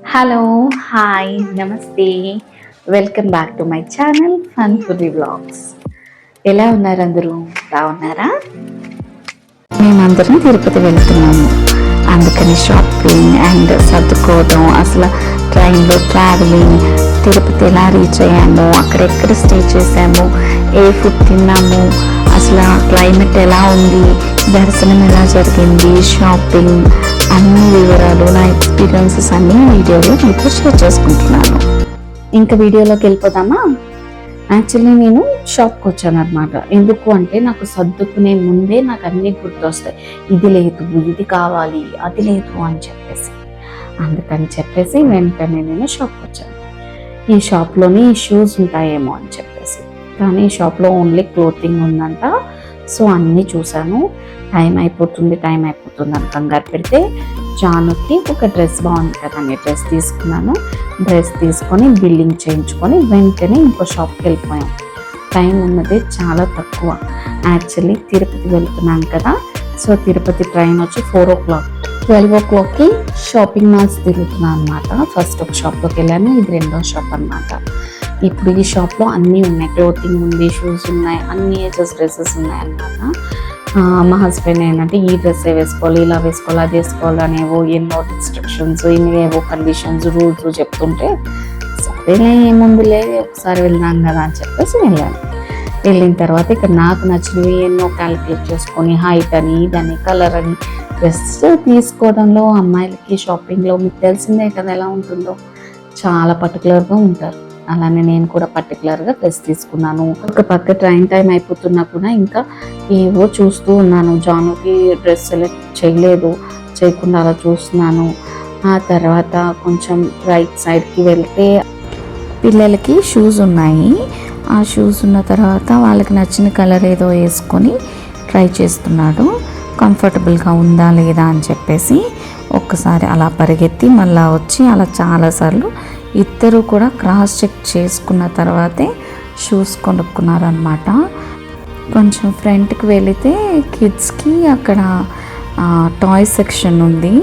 Hello, hi, నమస్తే. Welcome back to my channel fun foodie vlogs. ఎలా ఉన్నారు అందరూ? బాగున్నారా? మేమందరం తిరుపతి వెళ్తున్నాము. అందుకని షాపింగ్ అండ్ సర్దుకోవడం, అసలు ట్రైన్లో ట్రావెలింగ్, తిరుపతి ఎలా రీచ్ అయ్యాము, అక్కడెక్కడ స్టే చేసాము, ఏ ఫుడ్ తిన్నాము, అసలు క్లైమేట్ ఎలా ఉంది, దర్శనం ఎలా జరిగింది, షాపింగ్, అన్ని వివరాలు, నా ఎక్స్పీరియన్సెస్ అన్ని వీడియోలో మీతో షేర్ చేసుకుంటున్నాను. ఇంకా వీడియోలోకి వెళ్ళిపోదామా? యాక్చువల్లీ నేను షాప్కి వచ్చాను అనమాట. ఎందుకు అంటే నాకు సర్దుకునే ముందే నాకు అన్నీ గుర్తొస్తాయి. ఇది లేదు, ఇది కావాలి, అది లేదు అని చెప్పేసి. అందుకని చెప్పేసి వెంటనే నేను షాప్కి వచ్చాను. ఈ షాప్లోని షూస్ ఉంటాయేమో అని చెప్పేసి, కానీ ఈ షాప్లో ఓన్లీ క్లోతింగ్ ఉందంట. సో అన్నీ చూశాను. టైం అయిపోతుంది అని కంగారు పెడితే జానుకి ఒక డ్రెస్ బాగుంది కదా అని డ్రెస్ తీసుకున్నాను. డ్రెస్ తీసుకొని బిల్లింగ్ చేయించుకొని వెంటనే ఇంకో షాప్కి వెళ్ళిపోయాం. టైం ఉన్నది చాలా తక్కువ. యాక్చువల్లీ తిరుపతి వెళ్తున్నాను కదా, సో తిరుపతి ట్రైన్ వచ్చి 4 o'clock. 12 o'clockకి షాపింగ్ మాల్స్ తిరుగుతున్నాను అనమాట. ఫస్ట్ ఒక షాప్లోకి వెళ్ళాను, ఇది రెండో షాప్ అనమాట. ఇప్పుడు ఈ షాప్లో అన్నీ ఉన్నాయి, క్లోతింగ్ ఉంది, షూస్ ఉన్నాయి, అన్ని ఏజెస్ డ్రెస్సెస్ ఉన్నాయి అనమాట. మా హస్బెండ్ ఏంటంటే ఈ డ్రెస్ వేసుకోవాలి, ఇలా వేసుకోవాలి, అది వేసుకోవాలి అనేవో ఎన్నో రిస్ట్రిక్షన్స్, ఏవో కండిషన్స్, రూల్స్ చెప్తుంటే సరేలే ఏముందిలే ఒకసారి వెళ్దాం కదా అని చెప్పేసి వెళ్ళాను. వెళ్ళిన తర్వాత ఇక్కడ నాకు నచ్చినవి ఎన్నో క్యాలిక్యులేట్ చేసుకొని హైట్ అని, దాని కలర్ అని, డ్రెస్ తీసుకోవడంలో అమ్మాయిలకి షాపింగ్లో మీకు తెలిసిందే కదా ఎలా ఉంటుందో, చాలా పర్టికులర్గా ఉంటారు. అలానే నేను కూడా పర్టికులర్గా డ్రెస్ తీసుకున్నాను. ఒక పక్క ట్రైన్ టైం అయిపోతున్నా కూడా ఇంకా ఏవో చూస్తూ ఉన్నాను. జానుకి డ్రెస్ సెలెక్ట్ చేయకుండా అలా చూస్తున్నాను. ఆ తర్వాత కొంచెం రైట్ సైడ్కి వెళ్తే పిల్లలకి షూస్ ఉన్నాయి. ఆ షూస్ ఉన్న తర్వాత వాళ్ళకి నచ్చిన కలర్ ఏదో వేసుకొని ట్రై చేస్తున్నాడు. కంఫర్టబుల్గా ఉందా లేదా అని చెప్పేసి ఒక్కసారి అలా పరిగెత్తి మళ్ళీ వచ్చి అలా చాలాసార్లు ఇద్దరు కూడా క్రాస్ చెక్ చేసుకున్న తర్వాతే షూస్ కొనుక్కున్నారనమాట. కొంచెం ఫ్రంట్కి వెళితే కిడ్స్కి అక్కడ టాయ్ సెక్షన్ ఉంది.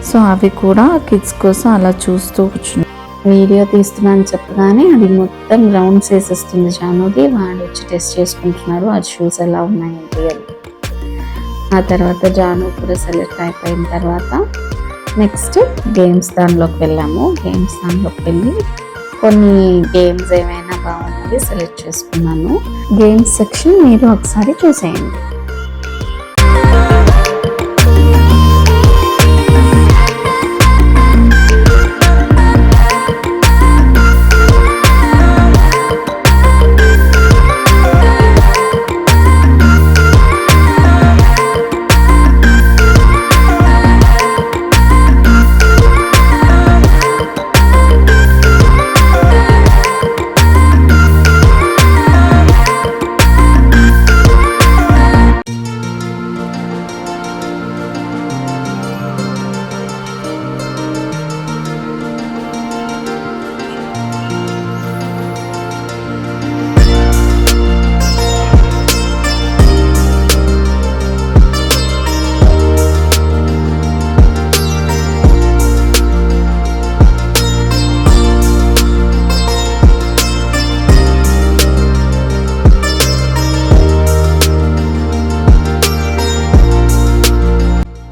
సో అవి కూడా కిడ్స్ కోసం అలా చూస్తూ కూర్చున్నాను. వీడియో తీస్తున్నాను చెప్పగానే అది మొత్తం రౌండ్స్ వేసేస్తుంది జానుది. వాడు వచ్చి టెస్ట్ చేసుకుంటున్నారు ఆ షూస్ ఎలా ఉన్నాయంటే అని. ఆ తర్వాత జాను కూడా సెలెక్ట్ అయిపోయిన తర్వాత నెక్స్ట్ గేమ్స్ దానిలోకి వెళ్ళాము. గేమ్స్ దానిలోకి వెళ్ళి కొన్ని గేమ్స్ ఏమైనా బాగున్నది సెలెక్ట్ చేసుకున్నాను. గేమ్స్ సెక్షన్ మీరు ఒకసారి చూసేయండి.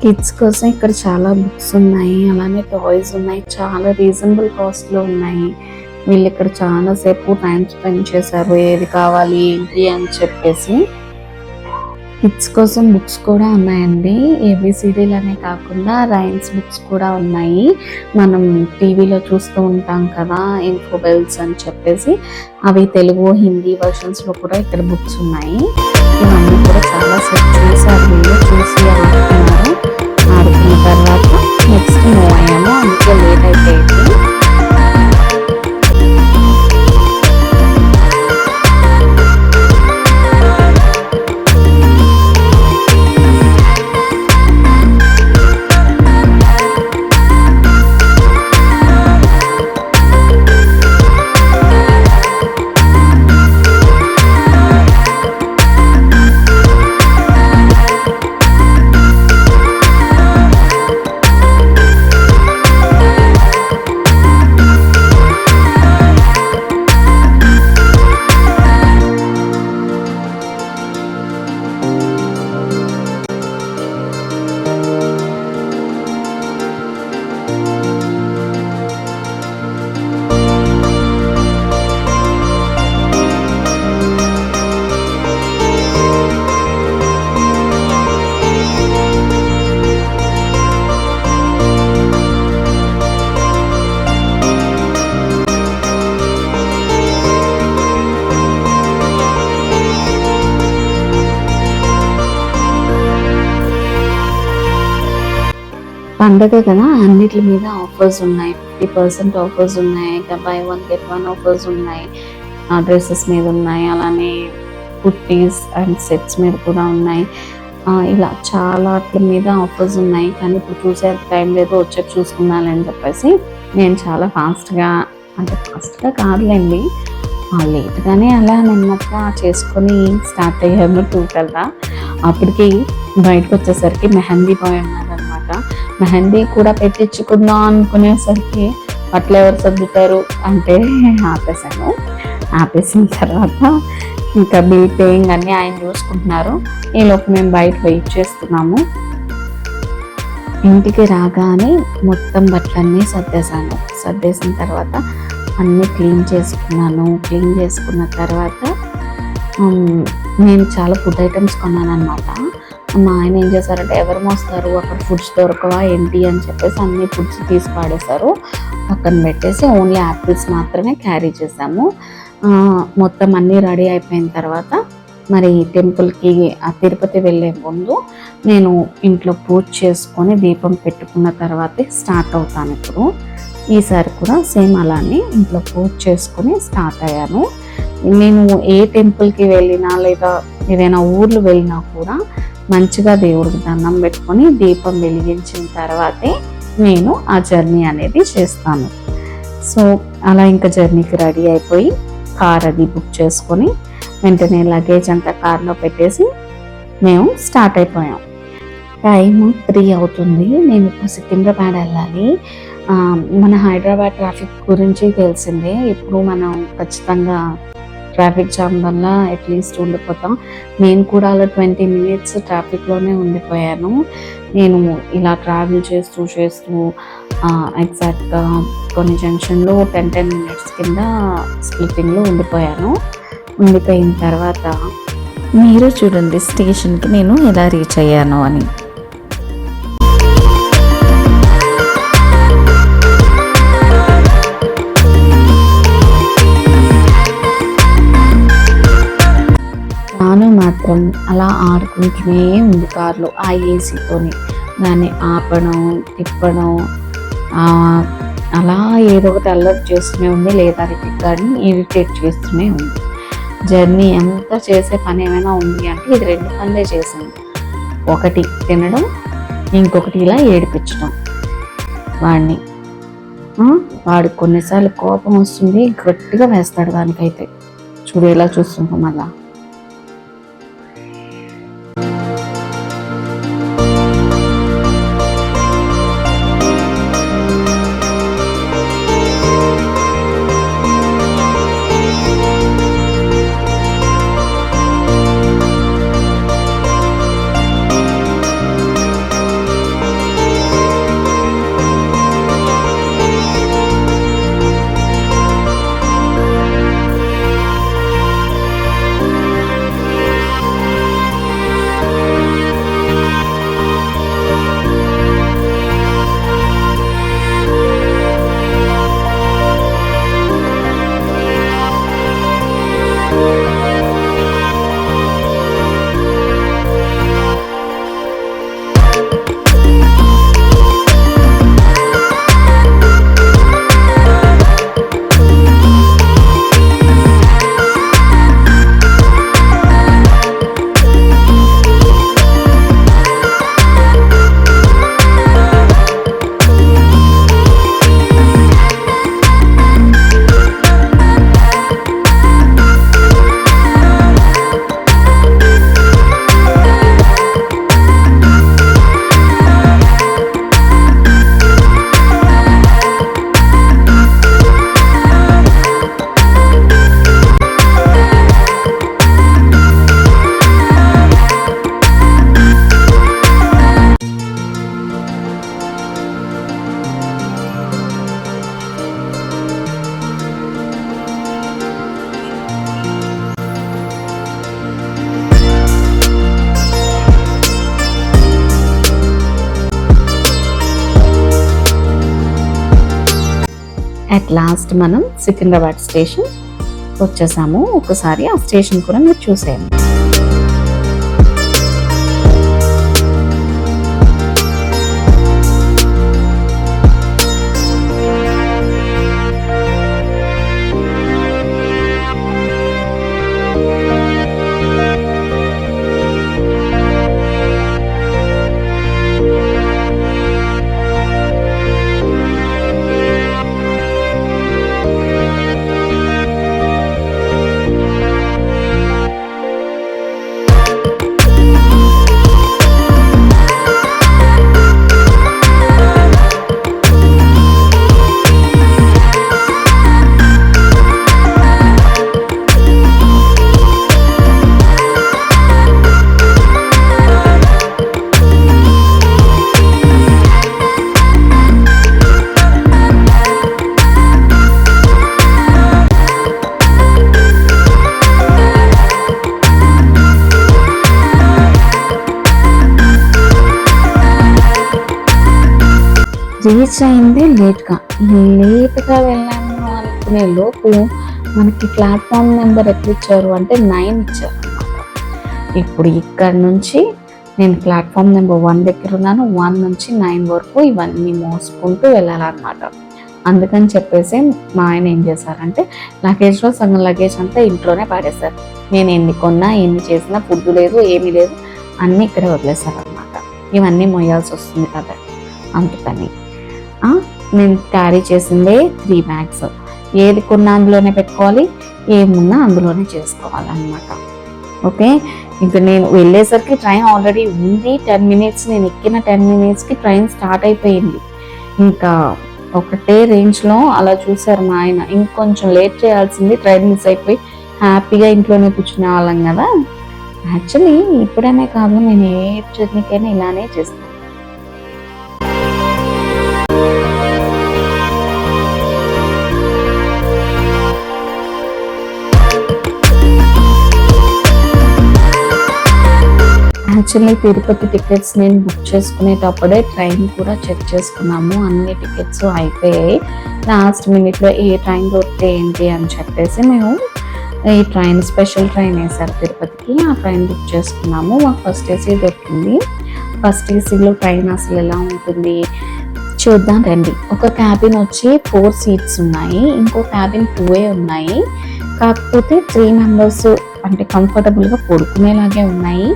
కిడ్స్ కోసం ఇక్కడ చాలా బుక్స్ ఉన్నాయి, అలానే టాయ్స్ ఉన్నాయి, చాలా రీజనబుల్ కాస్ట్లో ఉన్నాయి. వీళ్ళు ఇక్కడ చాలాసేపు టైం స్పెండ్ చేశారు, ఏది కావాలి ఏంటి అని చెప్పేసి. కిడ్స్ కోసం బుక్స్ కూడా ఉన్నాయండి. ఏబిసిడీలు అనే కాకుండా రైమ్స్ బుక్స్ కూడా ఉన్నాయి. మనం టీవీలో చూస్తూ ఉంటాం కదా ఇన్ఫోబెల్స్ అని చెప్పేసి, అవి తెలుగు హిందీ వర్షన్స్లో కూడా ఇక్కడ బుక్స్ ఉన్నాయి. ఇవన్నీ కూడా చాలా సెట్ చేశారు, వీళ్ళు చూసి ఆడుతున్నారు. ఆడుకున్న తర్వాత నెక్స్ట్ మూవ్ అయ్యాము, అందుకే లేట్ అయిపోయింది. పండగ కదా, అన్నిటి మీద ఆఫర్స్ ఉన్నాయి. 50% ఆఫర్స్ ఉన్నాయి, ఇంకా బై 1 గెట్ 1 ఆఫర్స్ ఉన్నాయి. డ్రెస్సెస్ మీద ఉన్నాయి, అలానే కుర్తీస్ అండ్ సెట్స్ మీద కూడా ఉన్నాయి. ఇలా చాలా వాటి మీద ఆఫర్స్ ఉన్నాయి. కానీ ఇప్పుడు చూసే టైం లేదు, వచ్చాక చూసుకున్నానని చెప్పేసి నేను చాలా ఫాస్ట్గా, అంటే ఫాస్ట్గా కాదులేండి, లేట్గానే అలా నెమ్మదిగా చేసుకొని స్టార్ట్ అయ్యాము 2 కల్లా. అప్పటికి బయటకు వచ్చేసరికి మెహందీ బాయ్ ఉన్నారనమాట. మెహందీ కూడా పెట్టించుకుందాం అనుకునేసరికి బట్టలు ఎవరు సర్దుతారు అంటే ఆపేసాను. ఆపేసిన తర్వాత ఇంకా బిల్ పేయింగ్ అన్నీ ఆయన చూసుకుంటున్నారు. ఈలోపు మేము బయట వెయిట్ చేస్తున్నాము. ఇంటికి రాగానే మొత్తం బట్టలన్నీ సర్దేసిన తర్వాత అన్నీ క్లీన్ చేసుకున్నాను. క్లీన్ చేసుకున్న తర్వాత నేను చాలా ఫుడ్ ఐటమ్స్ కొన్నాను అనమాట. మా ఆయన ఏం చేశారంటే, ఎవరు మోస్తారు అక్కడ ఫుడ్స్ దొరకవా ఏంటి అని చెప్పేసి అన్ని ఫుడ్స్ తీసి పాడేశారు. పక్కన పెట్టేసి ఓన్లీ యాపిల్స్ మాత్రమే క్యారీ చేసాము. మొత్తం అన్నీ రెడీ అయిపోయిన తర్వాత మరి టెంపుల్కి, ఆ తిరుపతి వెళ్ళే ముందు నేను ఇంట్లో పూజ చేసుకొని దీపం పెట్టుకున్న తర్వాతే స్టార్ట్ అవుతాను. ఇప్పుడు ఈసారి కూడా సేమ్ అలానే ఇంట్లో పూజ చేసుకొని స్టార్ట్ అయ్యాను. నేను ఏ టెంపుల్కి వెళ్ళినా లేదా ఏదైనా ఊర్లు వెళ్ళినా కూడా మంచిగా దేవుడికి దండం పెట్టుకొని దీపం వెలిగించిన తర్వాతే నేను ఆ జర్నీ అనేది చేస్తాను. సో అలా ఇంకా జర్నీకి రెడీ అయిపోయి కార్ అది బుక్ చేసుకొని వెంటనే లగేజ్ అంతా కార్లో పెట్టేసి మేము స్టార్ట్ అయిపోయాం. టైం 3 అవుతుంది. నేను ఇప్పుడు సికింద్రాబాద్ వెళ్ళాలి. మన హైదరాబాద్ ట్రాఫిక్ గురించి తెలిసిందే. ఇప్పుడు మనం ఖచ్చితంగా ట్రాఫిక్ జామ్ వల్ల అట్లీస్ట్ ఉండిపోతాం. నేను కూడా అలా 20 మినిట్స్ ట్రాఫిక్లోనే ఉండిపోయాను. నేను ఇలా ట్రావెల్ చేస్తూ ఎగ్జాక్ట్గా కొన్ని జంక్షన్లో 10 మినిట్స్ కింద స్ప్లిట్టింగ్లో ఉండిపోయిన తర్వాత మీరు చూడండి స్టేషన్కి నేను ఎలా రీచ్ అయ్యాను అని. నాను మాత్రం అలా ఆడుకుంటూనే ఉంది కార్లో, ఆ ఏసీతోని. దాన్ని ఆపడం, తిప్పడం, అలా ఏదో ఒకటి అల్లరి చేస్తూనే ఉంది, లేదా కానీ ఇరిటేట్ చేస్తూనే ఉంది. జర్నీ ఎంత చేసే పని ఏమైనా ఉంది అంటే ఇది 2 పనులే చేసింది. ఒకటి తినడం, ఇంకొకటి ఇలా ఏడిపించడం వాడిని. వాడికి కొన్నిసార్లు కోపం వస్తుంది, గట్టిగా వేస్తాడు. దానికైతే చూడు ఎలా చూస్తుంటాం అలా. అట్ లాస్ట్ మనం సికింద్రాబాద్ స్టేషన్ వచ్చేసాము. ఒకసారి ఆ స్టేషన్ కూడా మీరు చూసేయండి. రీచ్ అయింది లేట్గా వెళ్ళాము అనుకునే లోపు మనకి ప్లాట్ఫామ్ నెంబర్ ఎట్లా ఇచ్చారు అంటే 9 ఇచ్చారు అనమాట. ఇప్పుడు ఇక్కడ నుంచి నేను ప్లాట్ఫామ్ నెంబర్ 1 దగ్గర ఉన్నాను. 1 నుంచి 9 వరకు ఇవన్నీ మోసుకుంటూ వెళ్ళాలన్నమాట. అందుకని చెప్పేసి మా ఆయన ఏం చేశారంటే లగేజ్లో సగం లగేజ్ అంతా ఇంట్లోనే పాడేశారు. నేను ఎన్ని కొన్నా ఎన్ని చేసినా ఫుడ్ లేదు, ఏమీ లేదు, అన్నీ ఇక్కడే వదిలేశారనమాట. ఇవన్నీ మొయ్యాల్సి వస్తుంది కదా, అందుకని నేను క్యారీ చేసిందే 3 బ్యాగ్స్. ఏది కొన్నా అందులోనే పెట్టుకోవాలి, ఏమున్నా అందులోనే చేసుకోవాలన్నమాట. ఓకే, ఇంకా నేను వెళ్ళేసరికి ట్రైన్ ఆల్రెడీ ఉంది. 10 మినిట్స్, నేను ఎక్కిన 10 మినిట్స్కి ట్రైన్ స్టార్ట్ అయిపోయింది. ఇంకా ఒకటే రేంజ్లో అలా చూసారు మా ఆయన. ఇంకొంచెం లేట్ చేయాల్సింది, ట్రైన్ మిస్ అయిపోయి హ్యాపీగా ఇంట్లోనే కూర్చునే వాళ్ళం కదా. యాక్చువల్లీ ఇప్పుడనే కాదు, నేను ఏ జర్నీకైనా ఇలానే చేస్తాను. యాక్చువల్లీ తిరుపతి టికెట్స్ నేను బుక్ చేసుకునేటప్పుడే ట్రైన్ కూడా చెక్ చేసుకున్నాము. అన్ని టికెట్స్ అయిపోయాయి. లాస్ట్ మినిట్లో ఏ ట్రైన్ దొరికితే ఏంటి అని చెప్పేసి మేము ఈ ట్రైన్ స్పెషల్ ట్రైన్ వేసారు తిరుపతికి, ఆ ట్రైన్ బుక్ చేసుకున్నాము. మాకు ఫస్ట్ ఏసీ దొరికింది. ఫస్ట్ ఏసీలో ట్రైన్ అసలు ఎలా ఉంటుంది చూద్దాం రండి. ఒక క్యాబిన్ వచ్చి 4 సీట్స్ ఉన్నాయి, ఇంకో క్యాబిన్ 2 ఉన్నాయి. కాకపోతే 3 మెంబర్స్ అంటే కంఫర్టబుల్గా పడుకునేలాగే ఉన్నాయి.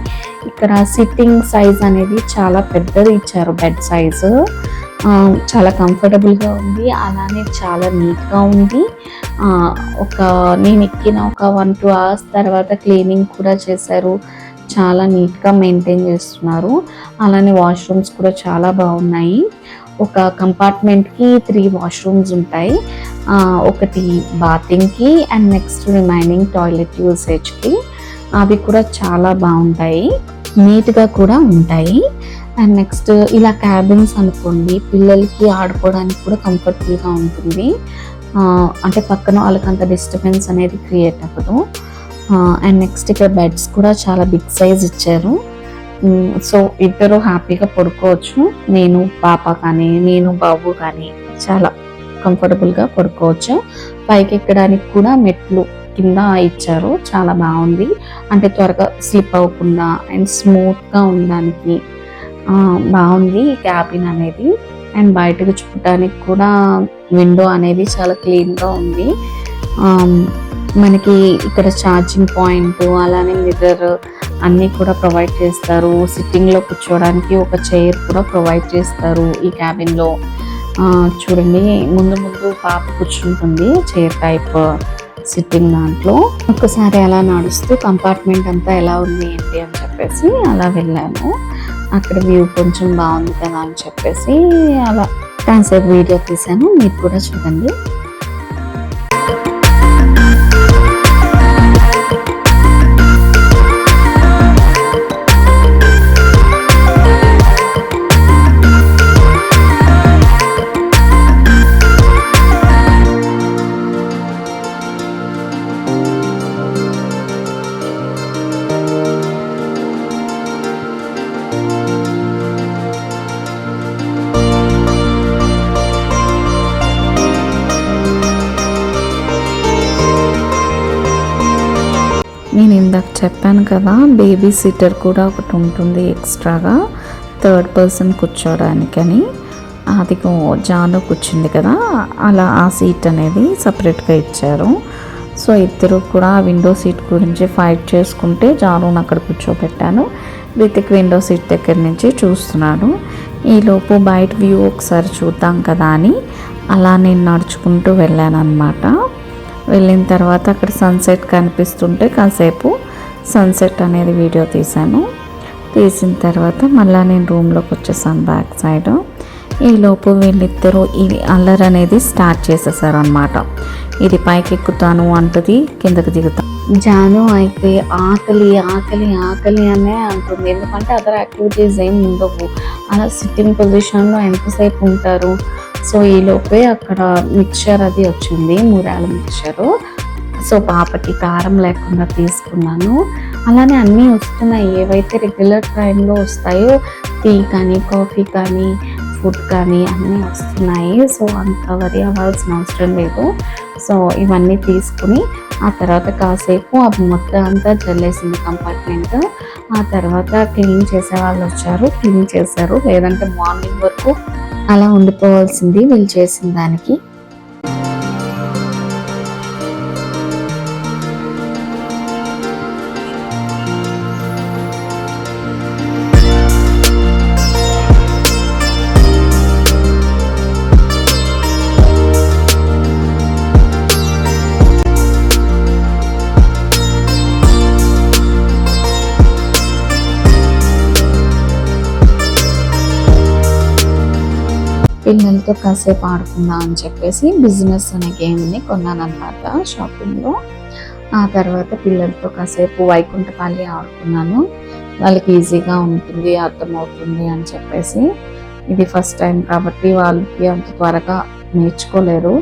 ఇక్కడ సిట్టింగ్ సైజ్ అనేది చాలా పెద్దది ఇచ్చారు. బెడ్ సైజు చాలా కంఫర్టబుల్గా ఉంది, అలానే చాలా నీట్గా ఉంది. నేను ఎక్కిన ఒక 1-2 అవర్స్ తర్వాత క్లీనింగ్ కూడా చేశారు. చాలా నీట్గా మెయింటైన్ చేస్తున్నారు. అలానే వాష్రూమ్స్ కూడా చాలా బాగున్నాయి. ఒక కంపార్ట్మెంట్కి 3 వాష్రూమ్స్ ఉంటాయి. ఒకటి బాతింగ్కి అండ్ నెక్స్ట్ రిమైనింగ్ టాయిలెట్ యూసేజ్కి. అవి కూడా చాలా బాగుంటాయి, నీట్గా కూడా ఉంటాయి. అండ్ నెక్స్ట్ ఇలా క్యాబిన్స్ అనుకోండి, పిల్లలకి ఆడుకోవడానికి కూడా కంఫర్టబుల్గా ఉంటుంది. అంటే పక్కన వాళ్ళకి అంత డిస్టర్బెన్స్ అనేది క్రియేట్ అవ్వదు. అండ్ నెక్స్ట్ ఇక్కడ బెడ్స్ కూడా చాలా బిగ్ సైజ్ ఇచ్చారు. సో ఇద్దరు హ్యాపీగా పడుకోవచ్చు. నేను పాప కానీ నేను బాబు కానీ చాలా కంఫర్టబుల్గా పడుకోవచ్చు. పైకి ఎక్కడానికి కూడా మెట్లు కింద ఇచ్చారు, చాలా బాగుంది. అంటే త్వరగా స్లిప్ అవ్వకుండా అండ్ స్మూత్గా ఉండడానికి బాగుంది ఈ క్యాబిన్ అనేది. అండ్ బయటకు చూడటానికి కూడా విండో అనేది చాలా క్లీన్గా ఉంది. మనకి ఇక్కడ ఛార్జింగ్ పాయింట్ అలానే మిర్రర్ అన్నీ కూడా ప్రొవైడ్ చేస్తారు. సిట్టింగ్లో కూర్చోవడానికి ఒక చైర్ కూడా ప్రొవైడ్ చేస్తారు ఈ క్యాబిన్లో. చూడండి, ముందు పాప కూర్చుంటుంది చైర్ టైప్ సిట్టింగ్ దాంట్లో. ఒక్కసారి అలా నడుస్తూ కంపార్ట్మెంట్ అంతా ఎలా ఉంది ఏంటి అని చెప్పేసి అలా వెళ్ళాము. అక్కడ వ్యూ కొంచెం బాగుంది కదా అని చెప్పేసి అలా కాసేపు వీడియో తీశాను, మీరు కూడా చూడండి. నేను ఇందాక చెప్పాను కదా, బేబీ సిట్టర్ కూడా ఒకటి ఉంటుంది ఎక్స్ట్రాగా, 3rd పర్సన్ కూర్చోడానికని. అది జాను కూర్చుంది కదా, అలా ఆ సీట్ అనేది సపరేట్గా ఇచ్చారు. సో ఇద్దరు కూడా విండో సీట్ గురించి ఫైట్ చేసుకుంటే జానుని అక్కడ కూర్చోబెట్టాను. రితిక్ విండో సీట్ దగ్గర నుంచి చూస్తున్నాడు. ఈలోపు బయట వ్యూ ఒకసారి చూద్దాం కదా అని అలా నేను నడుచుకుంటూ వెళ్ళాను అనమాట. వెళ్ళిన తర్వాత అక్కడ సన్సెట్ కనిపిస్తుంటే కాసేపు సన్సెట్ అనేది వీడియో తీశాను. తీసిన తర్వాత మళ్ళీ నేను రూమ్లోకి వచ్చేసాను బ్యాక్ సైడ్. ఈలోపు వీళ్ళిద్దరూ ఇది అల్లరి అనేది స్టార్ట్ చేసేసారు అనమాట. ఇది పైకి ఎక్కుతాను అంటది, కిందకి దిగుతాను. జాను అయితే ఆకలి ఆకలి ఆకలి అనే అంటుంది. ఎందుకంటే అదర్ యాక్టివిటీస్ ఏమి ఉండవు, అలా సిట్టింగ్ పొజిషన్లో ఎంతసేపు ఉంటారు. సో ఈలోపే అక్కడ మిక్చర్ అది వచ్చింది, మూరాల మిక్చరు. సో పాపకి కారం లేకుండా తీసుకున్నాను. అలానే అన్నీ వస్తున్నాయి, ఏవైతే రెగ్యులర్ ట్రైన్లో వస్తాయో టీ కానీ కాఫీ కానీ ఫుడ్ కానీ అన్నీ వస్తున్నాయి. సో అంత వరి అవ్వాల్సిన అవసరం లేదు. సో ఇవన్నీ తీసుకుని ఆ తర్వాత కాసేపు అవి మొత్తం అంతా జల్లేసింది కంపార్ట్మెంట్. ఆ తర్వాత క్లీన్ చేసే వాళ్ళు వచ్చారు, క్లీన్ చేశారు. లేదంటే మార్నింగ్ వరకు అలా ఉండిపోవాల్సింది వీళ్ళు చేసిన దానికి. పిల్లలతో కాసేపు ఆడుకుందాం అని చెప్పేసి బిజినెస్ అనే గేమ్ని కొన్నాను అనమాట షాపింగ్లో. ఆ తర్వాత పిల్లలతో కాసేపు వైకుంఠపాలి ఆడుకున్నాను. వాళ్ళకి ఈజీగా ఉంటుంది, అర్థమవుతుంది అని చెప్పేసి. ఇది ఫస్ట్ టైం కాబట్టి వాళ్ళకి అంత త్వరగా నేర్చుకోలేరు.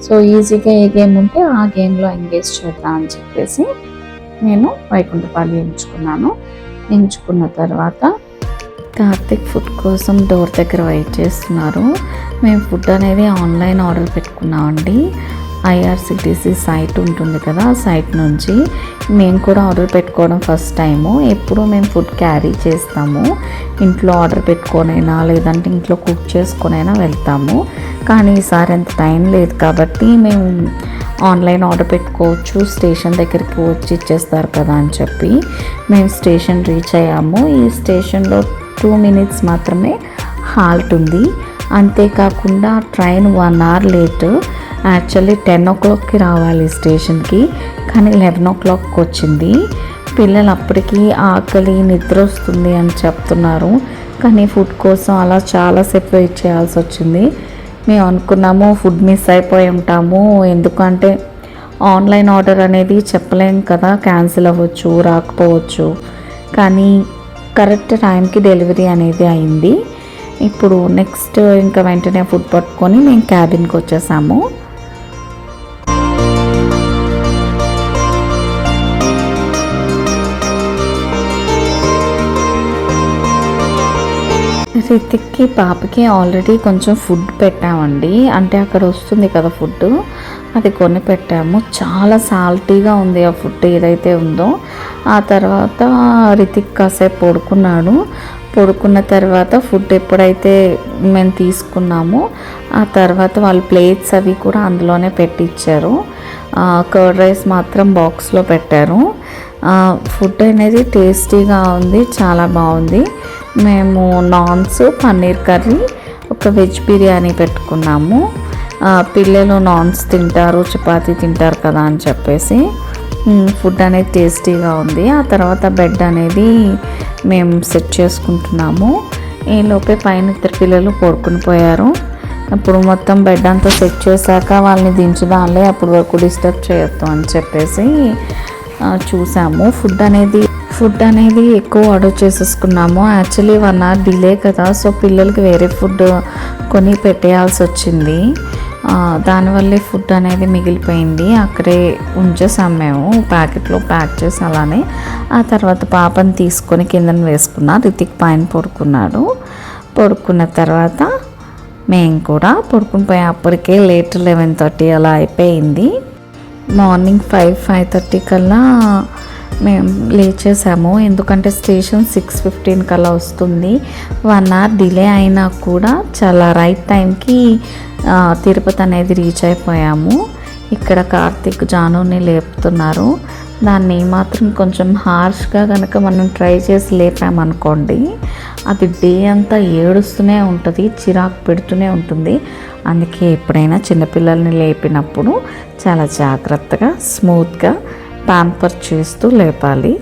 సో ఈజీగా ఏ గేమ్ ఉంటే ఆ గేమ్లో ఎంగేజ్ చేద్దాం అని చెప్పేసి నేను వైకుంఠపాలి ఎంచుకున్న తర్వాత కార్తిక్ ఫుడ్ కోసం డోర్ దగ్గర వెయిట్ చేస్తున్నారు. మేము ఫుడ్ అనేది ఆన్లైన్ ఆర్డర్ పెట్టుకున్నామండి. ఐఆర్సిటీసీ సైట్ ఉంటుంది కదా, ఆ సైట్ నుంచి మేము కూడా ఆర్డర్ పెట్టుకోవడం ఫస్ట్ టైము. ఎప్పుడు మేము ఫుడ్ క్యారీ చేస్తాము, ఇంట్లో ఆర్డర్ పెట్టుకొనైనా లేదంటే ఇంట్లో కుక్ చేసుకొనైనా వెళ్తాము. కానీ ఈసారి అంత టైం లేదు కాబట్టి మేము ఆన్లైన్ ఆర్డర్ పెట్టుకోవచ్చు, స్టేషన్ దగ్గరికి వచ్చి ఇచ్చేస్తారు కదా అని చెప్పి మేము స్టేషన్ రీచ్ అయ్యాము. ఈ స్టేషన్లో 2 minutes మాత్రమే హాల్ట్ ఉంది. అంతేకాకుండా ట్రైన్ 1 hour లేట్. యాక్చువల్లీ 10 o'clockకి రావాలి స్టేషన్కి, కానీ 11 o'clockకి వచ్చింది. పిల్లలు అప్పటికి ఆకలి నిద్ర వస్తుంది అని చెప్తున్నారు, కానీ ఫుడ్ కోసం అలా చాలాసేపు వెయిట్ చేయాల్సి వచ్చింది. మేము అనుకున్నాము ఫుడ్ మిస్ అయిపోయి ఉంటాము, ఎందుకంటే ఆన్లైన్ ఆర్డర్ అనేది చెప్పలేం కదా, క్యాన్సిల్ అవ్వచ్చు, రాకపోవచ్చు. కానీ కరెక్ట్ టైంకి డెలివరీ అనేది అయింది. ఇప్పుడు నెక్స్ట్ ఇంకా వెంటనే ఫుడ్ పట్టుకొని మేము క్యాబిన్కి వచ్చేసాము. రితిక్కి పాపకి ఆల్రెడీ కొంచెం ఫుడ్ పెట్టామండి, అంటే అక్కడ వస్తుంది కదా ఫుడ్, అది కొని పెట్టాము. చాలా సాల్టీగా ఉంది ఆ ఫుడ్ ఏదైతే ఉందో. ఆ తర్వాత రితిక్ కాసేపు పడుకున్న తర్వాత ఫుడ్ ఎప్పుడైతే మేము తీసుకున్నామో ఆ తర్వాత వాళ్ళు ప్లేట్స్ అవి కూడా అందులోనే పెట్టించారు. కర్డ్ రైస్ మాత్రం బాక్స్లో పెట్టారు. ఫుడ్ అనేది టేస్టీగా ఉంది, చాలా బాగుంది. మేము నాన్స్, పన్నీర్ కర్రీ, ఒక వెజ్ బిర్యానీ పెట్టుకున్నాము. పిల్లలు నాన్స్ తింటారు, చపాతీ తింటారు కదా అని చెప్పేసి ఫుడ్ అనేది టేస్టీగా ఉంది. ఆ తర్వాత బెడ్ అనేది మేము సెట్ చేసుకుంటున్నాము. ఈలోపే పైన 2 పిల్లలు పడుకుని పోయారు. ఇప్పుడు మొత్తం బెడ్ అంతా సెట్ చేశాక వాళ్ళని దించుదాంలే, అప్పటి వరకు డిస్టర్బ్ చేయొద్దు అని చెప్పేసి చూసాము. ఫుడ్ అనేది ఎక్కువ ఆర్డర్ చేసేసుకున్నాము. యాక్చువల్లీ 1 hour డిలే కదా, సో పిల్లలకి వేరే ఫుడ్ కొని పెట్టేయాల్సి వచ్చింది. దానివల్లే ఫుడ్ అనేది మిగిలిపోయింది, అక్కడే ఉంచేసాము మేము ప్యాకెట్లో ప్యాక్ చేసి అలానే. ఆ తర్వాత పాపని తీసుకొని కిందన వేసుకున్నా, రితిక్ పైన పడుకున్న తర్వాత మేము కూడా పడుకుని పోయి అప్పటికే లేట్ 11:30 అలా అయిపోయింది. మార్నింగ్ 5:30 కల్లా మేము లేచేసాము, ఎందుకంటే స్టేషన్ 6:15 కల్లా వస్తుంది. 1 hour డిలే అయినా కూడా చాలా రైట్ టైంకి తిరుపతి అనేది రీచ్ అయిపోయాము. ఇక్కడ కార్తిక్ జానుని లేపుతున్నారు. దాన్ని మాత్రం కొంచెం హార్ష్గా కనుక మనం ట్రై చేసి లేపామనుకోండి, అది డే అంతా ఏడుస్తూనే ఉంటుంది, చిరాకు పెడుతూనే ఉంటుంది. అందుకే ఎప్పుడైనా చిన్నపిల్లల్ని లేపినప్పుడు చాలా జాగ్రత్తగా స్మూత్గా ప్యాంపర్ చేస్తూ లేపాలి.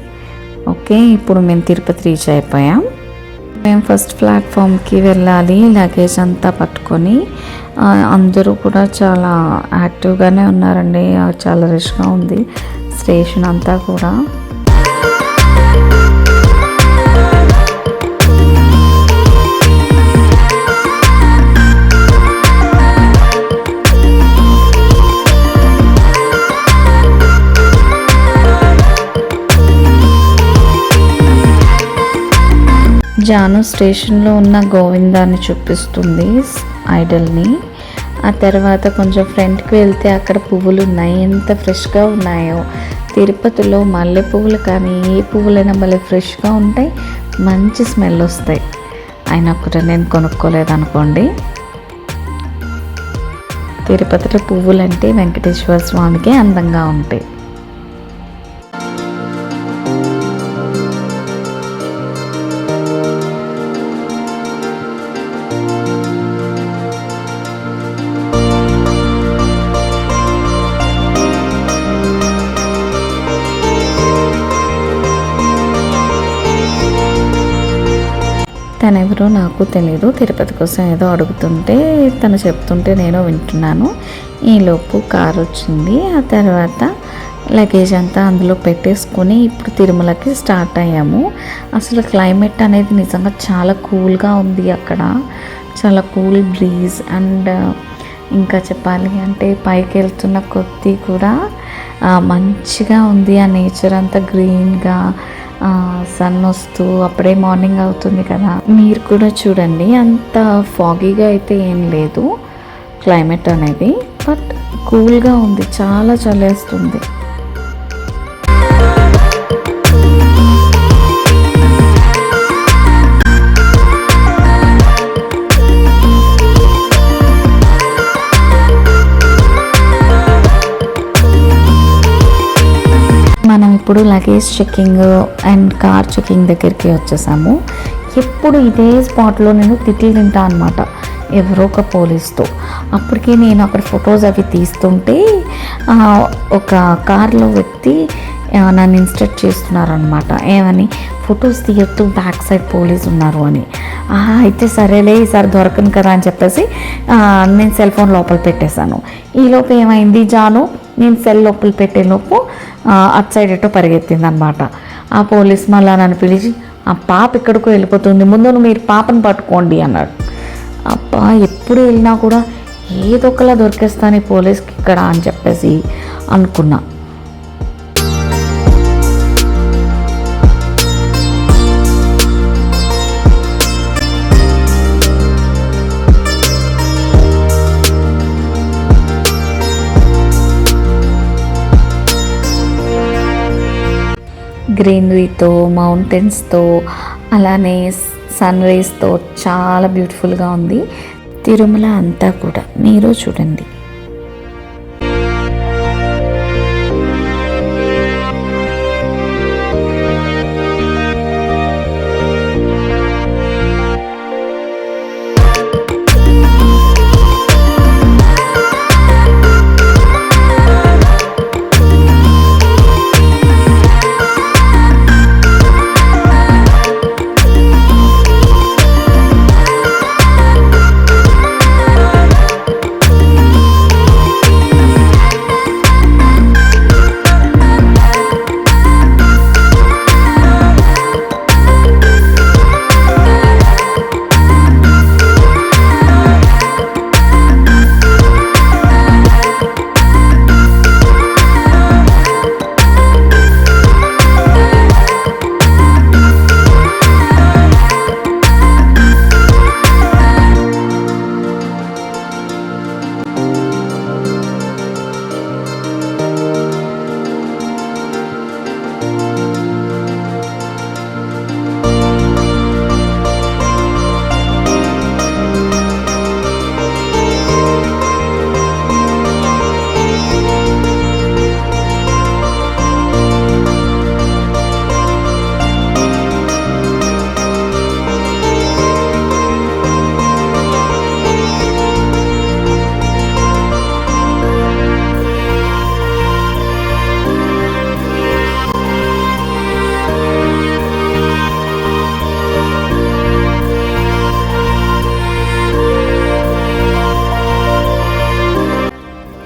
ఓకే, ఇప్పుడు మేము తిరుపతి రీచ్ అయిపోయాం. మేము ఫస్ట్ ప్లాట్ఫామ్కి వెళ్ళాలి లగేజ్ అంతా పట్టుకొని. అందరూ కూడా చాలా యాక్టివ్గానే ఉన్నారండి, చాలా రష్గా ఉంది స్టేషన్ అంతా కూడా. జాను స్టేషన్లో ఉన్న గోవిందాన్ని చూపిస్తుంది, ఐడల్ని. ఆ తర్వాత కొంచెం ఫ్రంట్కి వెళ్తే అక్కడ పువ్వులు ఉన్నాయి, ఎంత ఫ్రెష్గా ఉన్నాయో. తిరుపతిలో మల్లె పువ్వులు కానీ ఏ పువ్వులైనా భలే ఫ్రెష్గా ఉంటాయి, మంచి స్మెల్ వస్తాయి. అయినా కూడా నేను కొనుక్కోలేదు అనుకోండి. తిరుపతిలో పువ్వులు అంటే వెంకటేశ్వర స్వామికి అందంగా ఉంటాయి. తనెవరో నాకు తెలియదు, తిరుపతి కోసం ఏదో అడుగుతుంటే తను చెప్తుంటే నేను వింటున్నాను. ఈలోపు కారు వచ్చింది. ఆ తర్వాత లగేజ్ అంతా అందులో పెట్టేసుకొని ఇప్పుడు తిరుమలకి స్టార్ట్ అయ్యాము. అసలు క్లైమేట్ అనేది నిజంగా చాలా కూల్గా ఉంది అక్కడ, చాలా కూల్ బ్రీజ్. అండ్ ఇంకా చెప్పాలి అంటే పైకి వెళ్తున్న కొద్దీ కూడా మంచిగా ఉంది. ఆ నేచర్ అంతా గ్రీన్గా, సన్ వస్తూ అప్పుడే మార్నింగ్ అవుతుంది కదా. మీరు కూడా చూడండి, అంత ఫాగీగా అయితే ఏం లేదు క్లైమేట్ అనేది, బట్ కూల్గా ఉంది, చాలా చలేస్తుంది. మనం ఇప్పుడు luggage checking and car checking దగ్గరికి వచ్చేసాము. ఎప్పుడు ఇదే స్పాట్లో నేను తిట్లు తింటా అనమాట ఎవరో ఒక పోలీస్తో. అప్పటికి నేను అక్కడ ఫొటోస్ అవి తీస్తుంటే ఒక కార్లో వ్యక్తి నన్ను ఇన్స్ట్రక్ట్ చేస్తున్నారనమాట, ఏమని, ఫొటోస్ తీయొద్దు, బ్యాక్ సైడ్ పోలీస్ ఉన్నారు అని. అయితే సరేలే ఈసారి దొరకను కదా అని చెప్పేసి నేను సెల్ ఫోన్ లోపల పెట్టేశాను. ఈలోపు ఏమైంది, జాను నేను సెల్ లోపల పెట్టేలోపు అటు సైడ్ ఎటో పరిగెత్తింది అనమాట. ఆ పోలీస్ మళ్ళీ నన్ను పిలిచి, ఆ పాప ఎక్కడికో వెళ్ళిపోతుంది, ముందు మీరు పాపను పట్టుకోండి అన్నాడు. అబ్బా, ఎప్పుడు వెళ్ళినా కూడా ఏదో ఒకలా దొరికేస్తాను ఈ పోలీస్కి ఇక్కడ అని చెప్పేసి అనుకున్నా. గ్రీనరీతో, మౌంటైన్స్తో, అలానే సన్ రైజ్తో చాలా బ్యూటిఫుల్గా ఉంది తిరుమల అంతా కూడా. మీరు చూడండి.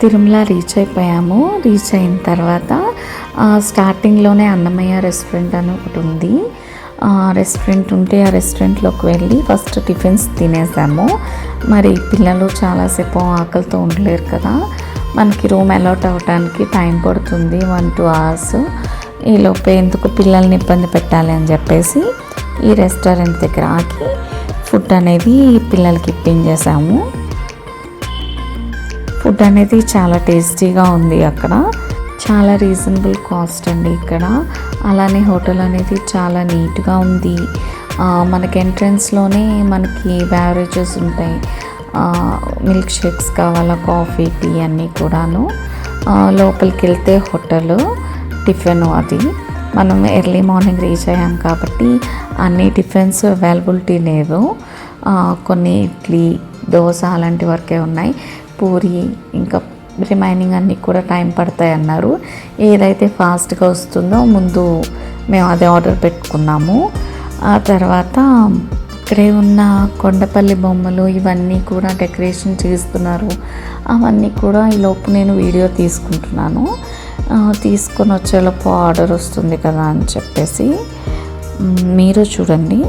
తిరుమల రీచ్ అయిపోయాము. రీచ్ అయిన తర్వాత స్టార్టింగ్లోనే అన్నమయ్య రెస్టారెంట్ అని ఒకటి ఉంది. రెస్టారెంట్ ఉంటే ఆ రెస్టారెంట్లోకి వెళ్ళి ఫస్ట్ టిఫిన్స్ తినేసాము. మరి పిల్లలు చాలాసేపు ఆకలితో ఉండలేరు కదా, మనకి రూమ్ అలాట్ అవ్వడానికి టైం పడుతుంది, 1-2 hours. ఈలోపే ఎందుకు పిల్లల్ని ఇబ్బంది పెట్టాలి అని చెప్పేసి ఈ రెస్టారెంట్ దగ్గర ఆగి ఫుడ్ అనేది పిల్లలకి ఇప్పించేసాము. ఫుడ్ అనేది చాలా టేస్టీగా ఉంది. అక్కడ చాలా రీజనబుల్ కాస్ట్ అండి ఇక్కడ. అలానే హోటల్ అనేది చాలా నీట్గా ఉంది. మనకి ఎంట్రన్స్లోనే మనకి బ్యావరేజెస్ ఉంటాయి. మిల్క్ షేక్స్ కావాలా, కాఫీ, టీ అన్నీ కూడాను. లోపలికి వెళ్తే హోటల్ టిఫిన్ అది. మనం ఎర్లీ మార్నింగ్ రీచ్ అయ్యాం కాబట్టి అన్ని టిఫిన్స్ అవైలబిలిటీ లేదు. కొన్ని ఇడ్లీ, దోశ అలాంటి వరకే ఉన్నాయి. పూరి ఇంకా రిమైనింగ్ అన్నీ కూడా టైం పడతాయి అన్నారు. ఏదైతే ఫాస్ట్గా వస్తుందో ముందు మేము అదే ఆర్డర్ పెట్టుకున్నాము. ఆ తర్వాత ఇక్కడే ఉన్న కొండపల్లి బొమ్మలు ఇవన్నీ కూడా డెకరేషన్ చేస్తున్నారు. అవన్నీ కూడా ఈలోపు నేను వీడియో తీసుకుంటున్నాను. తీసుకొని వచ్చేలోపు ఆర్డర్ వస్తుంది కదా అని చెప్పేసి మీరు చూడండి.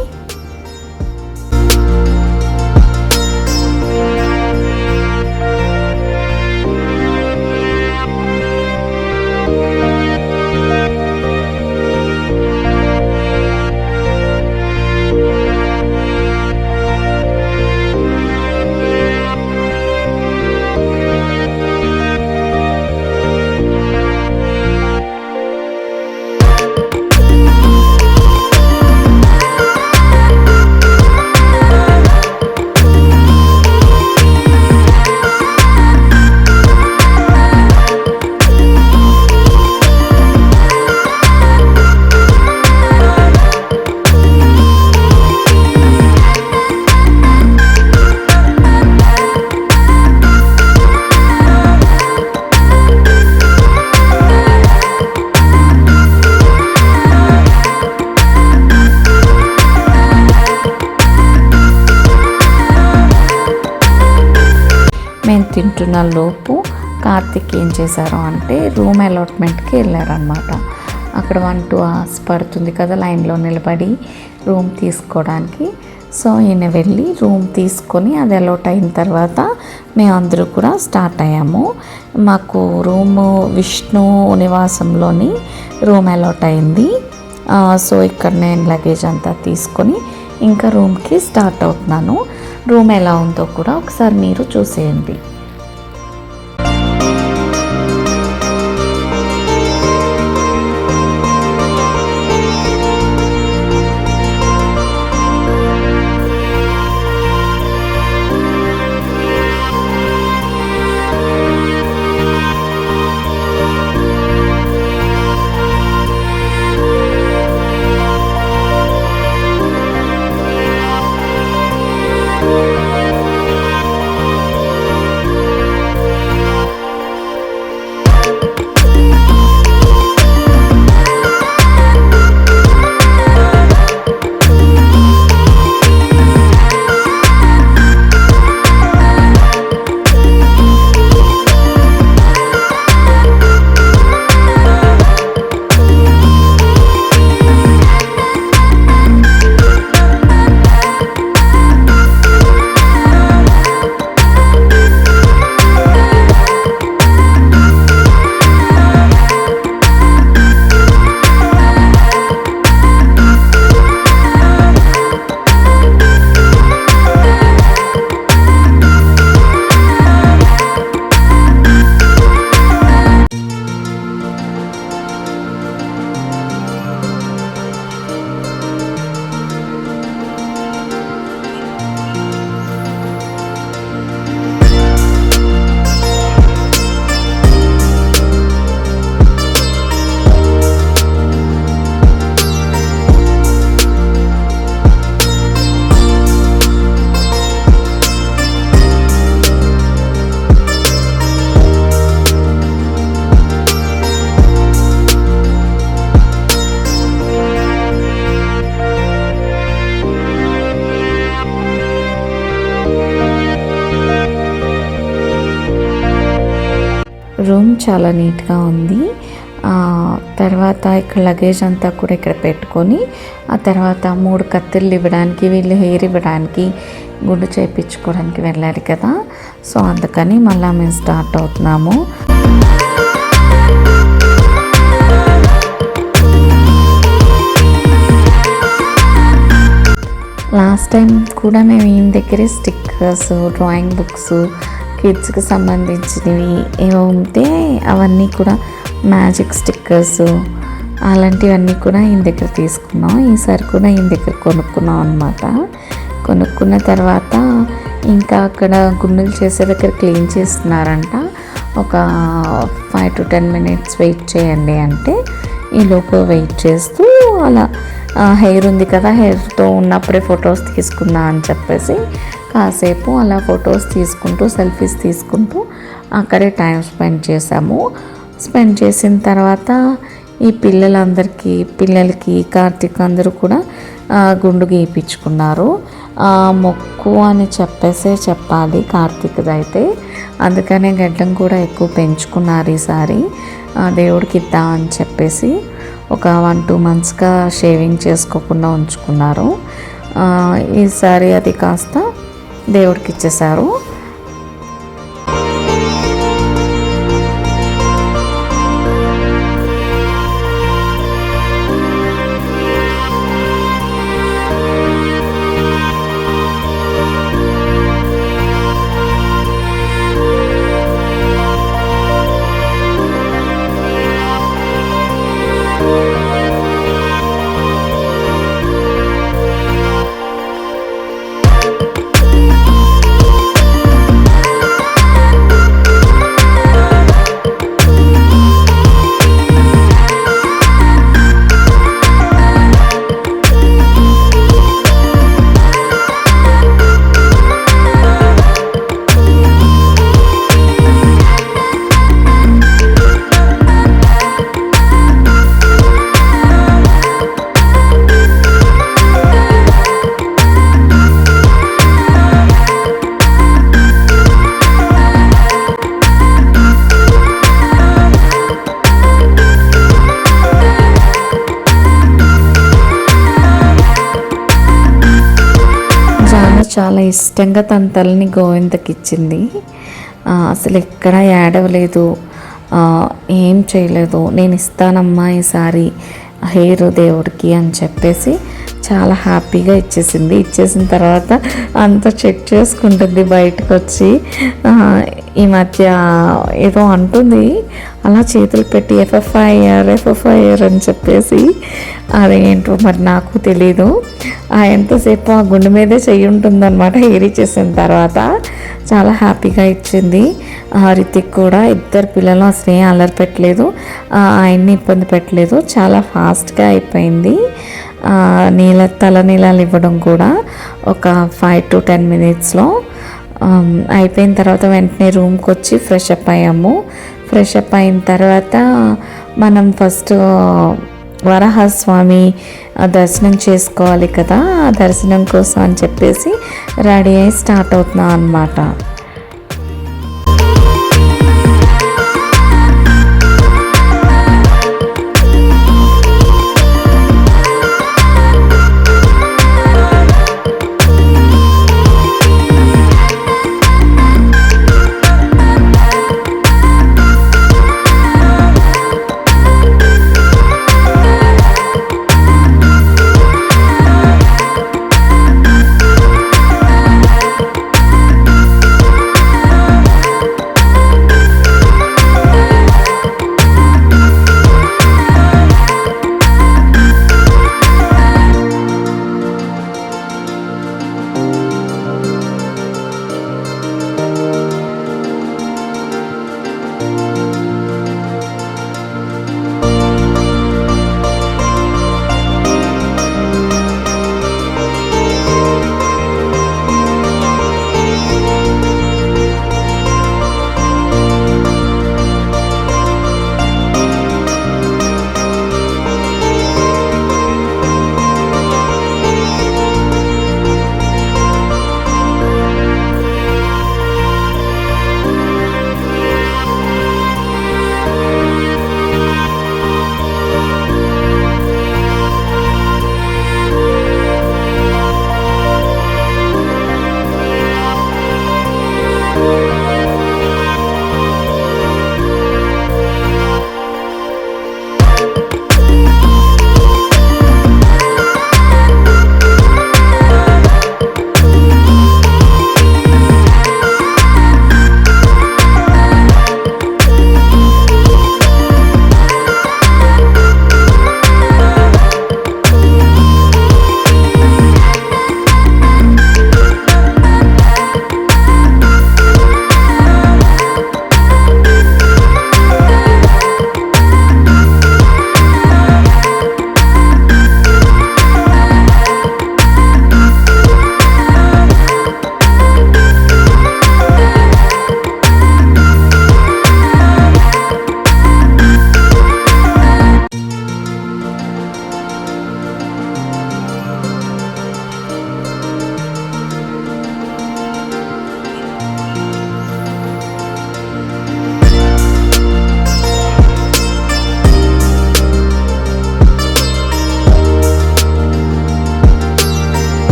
మేము తింటున్న లోపు కార్తిక్ ఏం చేశారు అంటే రూమ్ అలాట్మెంట్కి వెళ్ళారనమాట. అక్కడ 1-2 hours పడుతుంది కదా లైన్లో నిలబడి రూమ్ తీసుకోవడానికి. సో ఈయన వెళ్ళి రూమ్ తీసుకొని అది అలాట్ అయిన తర్వాత మేమందరూ కూడా స్టార్ట్ అయ్యాము. మాకు రూము విష్ణు నివాసంలోని రూమ్ అలాట్ అయింది. సో ఇక్కడ నేను లగేజ్ అంతా తీసుకొని ఇంకా రూమ్కి స్టార్ట్ అవుతున్నాను. రూమ్ ఎలా ఉందో కూడా ఒకసారి మీరు చూసేయండి. రూమ్ చాలా నీట్గా ఉంది. తర్వాత ఇక్కడ లగేజ్ అంతా కూడా ఇక్కడ పెట్టుకొని ఆ తర్వాత 3 కత్తిళ్ళు ఇవ్వడానికి, వీళ్ళు హెయిర్ ఇవ్వడానికి, గుండు చేయించుకోవడానికి వెళ్ళారు కదా. సో అందుకని మళ్ళీ మేము స్టార్ట్ అవుతున్నాము. లాస్ట్ టైం కూడా మేము ఈయన దగ్గరే స్టిక్కర్స్, డ్రాయింగ్ బుక్స్, కిడ్స్కి సంబంధించినవి ఏవో ఉంటే అవన్నీ కూడా మ్యాజిక్ స్టిక్కర్స్ అలాంటివన్నీ కూడా ఈయన దగ్గర తీసుకున్నాం. ఈసారి కూడా ఈయన దగ్గర కొనుక్కున్నాం అనమాట. కొనుక్కున్న తర్వాత ఇంకా అక్కడ గుండెలు చేసే దగ్గర క్లీన్ చేస్తున్నారంట. ఒక 5 to 10 minutes వెయిట్ చేయండి అంటే ఈలోపు వెయిట్ చేస్తూ అలా హెయిర్ ఉంది కదా, హెయిర్తో ఉన్నప్పుడే ఫొటోస్ తీసుకుందా అని చెప్పేసి కాసేపు అలా ఫొటోస్ తీసుకుంటూ సెల్ఫీస్ తీసుకుంటూ అక్కడే టైం స్పెండ్ చేసాము. స్పెండ్ చేసిన తర్వాత ఈ పిల్లలకి కార్తీక్ అందరూ కూడా గుండు గీయించుకున్నారు. మొక్కు అని చెప్పాలి కార్తీక్ది అయితే, అందుకనే గడ్డం కూడా ఎక్కువ పెంచుకున్నారు ఈసారి. దేవుడికి ఇద్దాం అని చెప్పేసి ఒక 1-2 monthsగా షేవింగ్ చేసుకోకుండా ఉంచుకున్నారు. ఈసారి అది కాస్త దేవుడికి ఇచ్చేశారు. చాలా ఇష్టంగా తన తల్లిని గోవిందకి ఇచ్చింది. అసలు ఎక్కడ ఏడవలేదు, ఏం చేయలేదు. నేను ఇస్తానమ్మా ఈసారి హెయిర్ దేవుడికి అని చెప్పేసి చాలా హ్యాపీగా ఇచ్చేసింది. ఇచ్చేసిన తర్వాత అంతా చెక్ చేసుకుంటుంది బయటకు వచ్చి. ఈ మధ్య ఏదో అంటుంది, అలా చేతులు పెట్టి ఎఫ్ఎఫ్ఐఆర్ అని చెప్పేసి, అదేంటో మరి నాకు తెలీదు. ఎంతసేపు ఆ గుండె మీదే చెయ్యి ఉంటుందన్నమాట. హెయిర్ ఇచ్చేసిన తర్వాత చాలా హ్యాపీగా ఇచ్చింది. రితిక్ కూడా, ఇద్దరు పిల్లలు అసలు ఏం అల్లరి పెట్టలేదు, ఆయన్ని ఇబ్బంది పెట్టలేదు, చాలా ఫాస్ట్గా అయిపోయింది. తల నీలాలు ఇవ్వడం కూడా ఒక 5 to 10 minutesలో అయిపోయిన తర్వాత వెంటనే రూమ్కి వచ్చి ఫ్రెష్ అప్ అయ్యాము. ఫ్రెష్ అప్ అయిన తర్వాత మనం ఫస్ట్ వరాహస్వామి దర్శనం చేసుకోవాలి కదా, ఆ దర్శనం కోసం అని చెప్పేసి రెడీ అయ్యి స్టార్ట్ అవుతున్నాం అన్నమాట.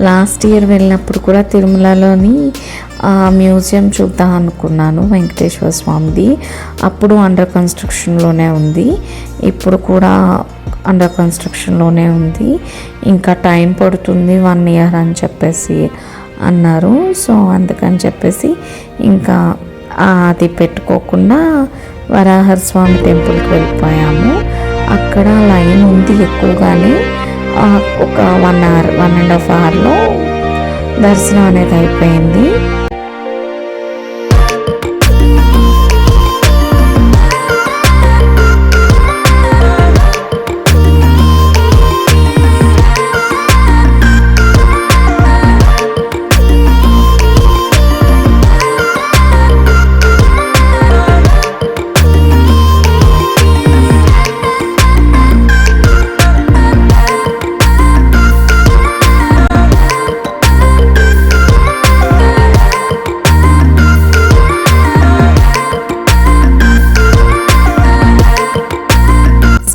లాస్ట్ ఇయర్ వెళ్ళినప్పుడు కూడా తిరుమలలోని మ్యూజియం చూద్దాం అనుకున్నాను, వెంకటేశ్వర స్వామిది. అప్పుడు అండర్ కన్స్ట్రక్షన్లోనే ఉంది, ఇప్పుడు కూడా అండర్ కన్స్ట్రక్షన్లోనే ఉంది. ఇంకా టైం పడుతుంది 1 ఇయర్ అని చెప్పేసి అన్నారు. సో అందుకని చెప్పేసి ఇంకా అది పెట్టుకోకుండా వరాహర్ స్వామి టెంపుల్కి వెళ్ళిపోయాము. అక్కడ లైన్ ఉంది ఎక్కువగానే. ఒక 1 అవర్ 1.5 అవర్లో దర్శనం అనేది అయిపోయింది.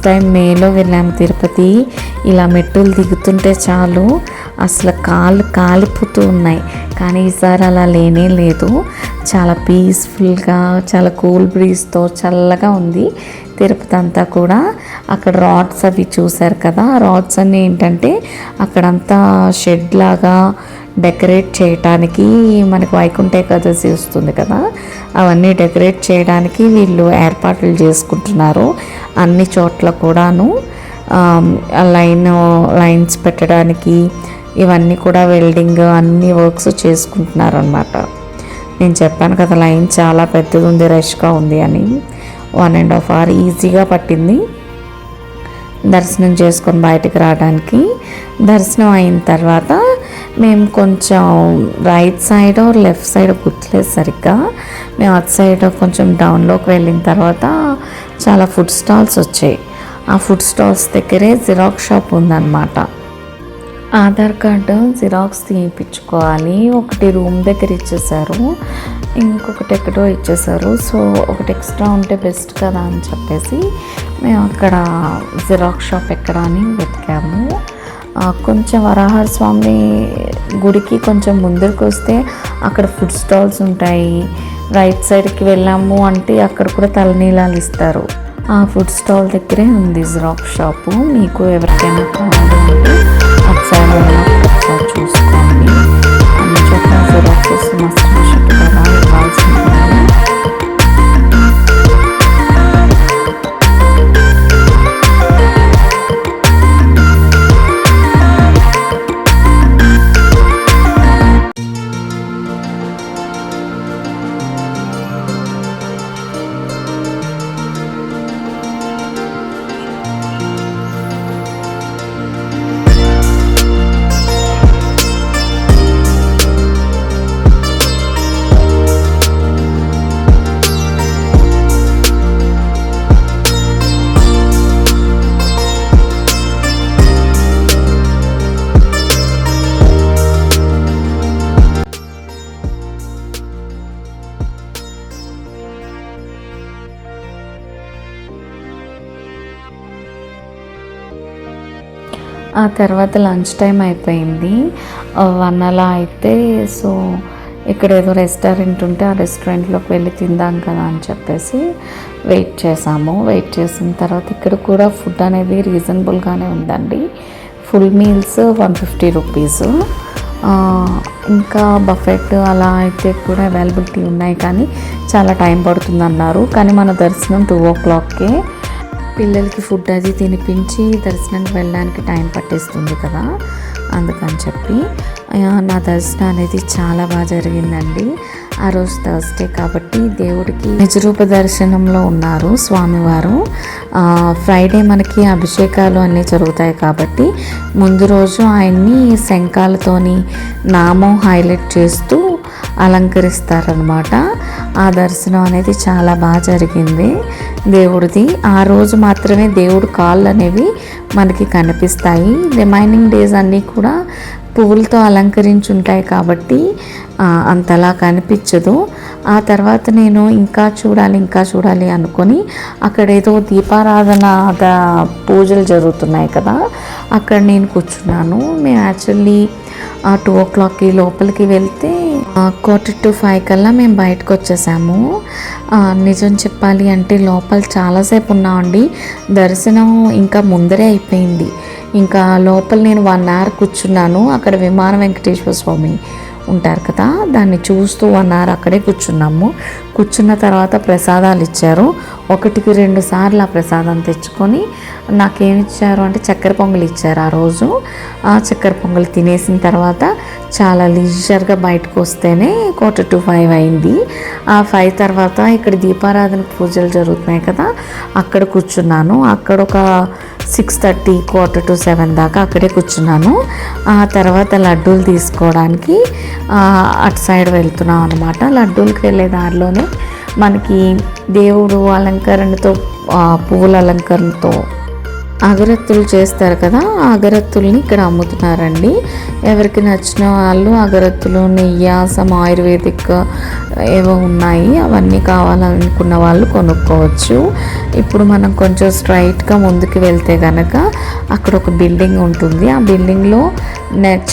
టైం మేలో వెళ్ళాము తిరుపతి. ఇలా మెట్టులు దిగుతుంటే చాలు అసలు కాళ్ళు కాలిపోతూ ఉన్నాయి. కానీ ఈసారి అలా లేనే లేదు. చాలా పీస్ఫుల్గా, చాలా కూల్ బ్రీజ్తో చల్లగా ఉంది తిరుపతి అంతా కూడా. అక్కడ రాడ్స్ అవి చూశారు కదా, రాడ్స్ అన్నీ ఏంటంటే అక్కడంతా షెడ్ లాగా డెకరేట్ చేయడానికి, మనకు వైకుంఠ ఏకాదశి వస్తుంది కదా, అవన్నీ డెకరేట్ చేయడానికి వీళ్ళు ఏర్పాట్లు చేసుకుంటున్నారు అన్ని చోట్ల కూడాను. లైన్స్ పెట్టడానికి ఇవన్నీ కూడా వెల్డింగ్ అన్ని వర్క్స్ చేసుకుంటున్నారు అన్నమాట. నేను చెప్పాను కదా లైన్ చాలా పెద్దది ఉంది, రష్గా ఉంది అని. 1.5 అవర్ ఈజీగా పట్టింది దర్శనం చేసుకొని బయటకు రావడానికి. దర్శనం అయిన తర్వాత మేము కొంచెం రైట్ సైడ్ లెఫ్ట్ సైడ్ గుర్తులేదు సరిగ్గా, మేము అటు సైడ్ కొంచెం డౌన్లోకి వెళ్ళిన తర్వాత చాలా ఫుడ్ స్టాల్స్ వచ్చాయి. ఆ ఫుడ్ స్టాల్స్ దగ్గరే జిరాక్స్ షాప్ ఉందన్నమాట. ఆధార్ కార్డు జిరాక్స్ తీయించుకోవాలి. ఒకటి రూమ్ దగ్గర ఇచ్చేసారు, ఇంకొకటి ఎక్కడో ఇచ్చేసారు. సో ఒకటి ఎక్స్ట్రా ఉంటే బెస్ట్ కదా అని చెప్పేసి మేము అక్కడ జిరాక్స్ షాప్ ఎక్కడ అని వెతికాము. కొంచెం వరాహర్ స్వామి గుడికి కొంచెం ముందరికి వస్తే అక్కడ ఫుడ్ స్టాల్స్ ఉంటాయి. రైట్ సైడ్కి వెళ్ళాము అంటే అక్కడ కూడా తలనీలాలు ఇస్తారు. ఆ ఫుడ్ స్టాల్ దగ్గరే ఉంది జిరాక్స్ షాపు. మీకు ఎవరికైనా కావాలంటే ఒకసారి ఒకసారి చూసుకోండి. అన్ని చోట్ల జిరాక్సెస్ మస్ట్ కదా ఇవ్వాల్సి ఉంటుంది. ఆ తర్వాత లంచ్ టైం అయిపోయింది 1 అలా అయితే. సో ఇక్కడ ఏదో రెస్టారెంట్ ఉంటే ఆ రెస్టారెంట్లోకి వెళ్ళి తిందాం కదా అని చెప్పేసి వెయిట్ చేసాము. వెయిట్ చేసిన తర్వాత ఇక్కడ కూడా ఫుడ్ అనేది రీజనబుల్గానే ఉందండి. Full meals 150 rupees. ఇంకా బఫెట్ అలా అయితే కూడా అవైలబిలిటీ ఉన్నాయి, కానీ చాలా టైం పడుతుంది అన్నారు. కానీ మన దర్శనం 2 o'clockకే. పిల్లలకి ఫుడ్ అది తినిపించి దర్శనానికి వెళ్ళడానికి టైం పట్టేస్తుంది కదా, అందుకని చెప్పి నా దర్శనం అనేది చాలా బాగా జరిగిందండి. ఆ రోజు థర్స్డే కాబట్టి దేవుడికి నిజరూప దర్శనంలో ఉన్నారు స్వామివారు. ఫ్రైడే మనకి అభిషేకాలు అన్నీ జరుగుతాయి కాబట్టి ముందు రోజు ఆయన్ని శంఖాలతోని నామం హైలైట్ చేస్తూ అలంకరిస్తారనమాట. ఆ దర్శనం అనేది చాలా బాగా జరిగింది దేవుడిది. ఆ రోజు మాత్రమే దేవుడు కాళ్ళు అనేవి మనకి కనిపిస్తాయి. రిమైనింగ్ డేస్ అన్నీ కూడా పువ్వులతో అలంకరించి ఉంటాయి కాబట్టి అంతలా కనిపించదు. ఆ తర్వాత నేను ఇంకా చూడాలి అనుకొని అక్కడ ఏదో దీపారాధన పూజలు జరుగుతున్నాయి కదా, అక్కడ నేను కూర్చున్నాను. మేము యాక్చువల్లీ 2 o'clockకి లోపలికి వెళ్తే 4:45 కల్లా మేము బయటకు వచ్చేసాము. నిజం చెప్పాలి అంటే లోపల చాలాసేపు ఉన్నామండి. దర్శనం ఇంకా ముందరే అయిపోయింది. ఇంకా లోపల నేను 1 hour కూర్చున్నాను. అక్కడ విమాన వెంకటేశ్వర స్వామి ఉంటారు కదా, దాన్ని చూస్తూ 1 hour అక్కడే కూర్చున్నాము. కూర్చున్న తర్వాత ప్రసాదాలు ఇచ్చారు. 1-2 సార్లు ఆ ప్రసాదం తెచ్చుకొని నాకేమి ఇచ్చారు అంటే చక్కెర పొంగల్ ఇచ్చారు ఆ రోజు. ఆ చక్కెర పొంగల్ తినేసిన తర్వాత చాలా లీజర్గా బయటకు వస్తేనే 4:45 అయింది. ఆ 5 తర్వాత ఇక్కడ దీపారాధన పూజలు జరుగుతున్నాయి కదా, అక్కడ కూర్చున్నాను. అక్కడ ఒక 6:30 4:45 దాకా అక్కడే కూర్చున్నాను. ఆ తర్వాత లడ్డూలు తీసుకోవడానికి అటు సైడ్ వెళ్తున్నాం అనమాట. లడ్డూలకి వెళ్ళే దారిలోనే మనకి దేవుడు అలంకరణతో పువ్వుల అలంకరణతో అగరత్తులు చేస్తారు కదా, ఆ అగరత్తుల్ని ఇక్కడ అమ్ముతున్నారండి. ఎవరికి నచ్చిన వాళ్ళు అగరత్తులు, నెయ్యి, సమ్ ఆయుర్వేదిక్ ఏవో ఉన్నాయి, అవన్నీ కావాలనుకున్న వాళ్ళు కొనుక్కోవచ్చు. ఇప్పుడు మనం కొంచెం స్ట్రైట్గా ముందుకు వెళ్తే కనుక అక్కడ ఒక బిల్డింగ్ ఉంటుంది. ఆ బిల్డింగ్లో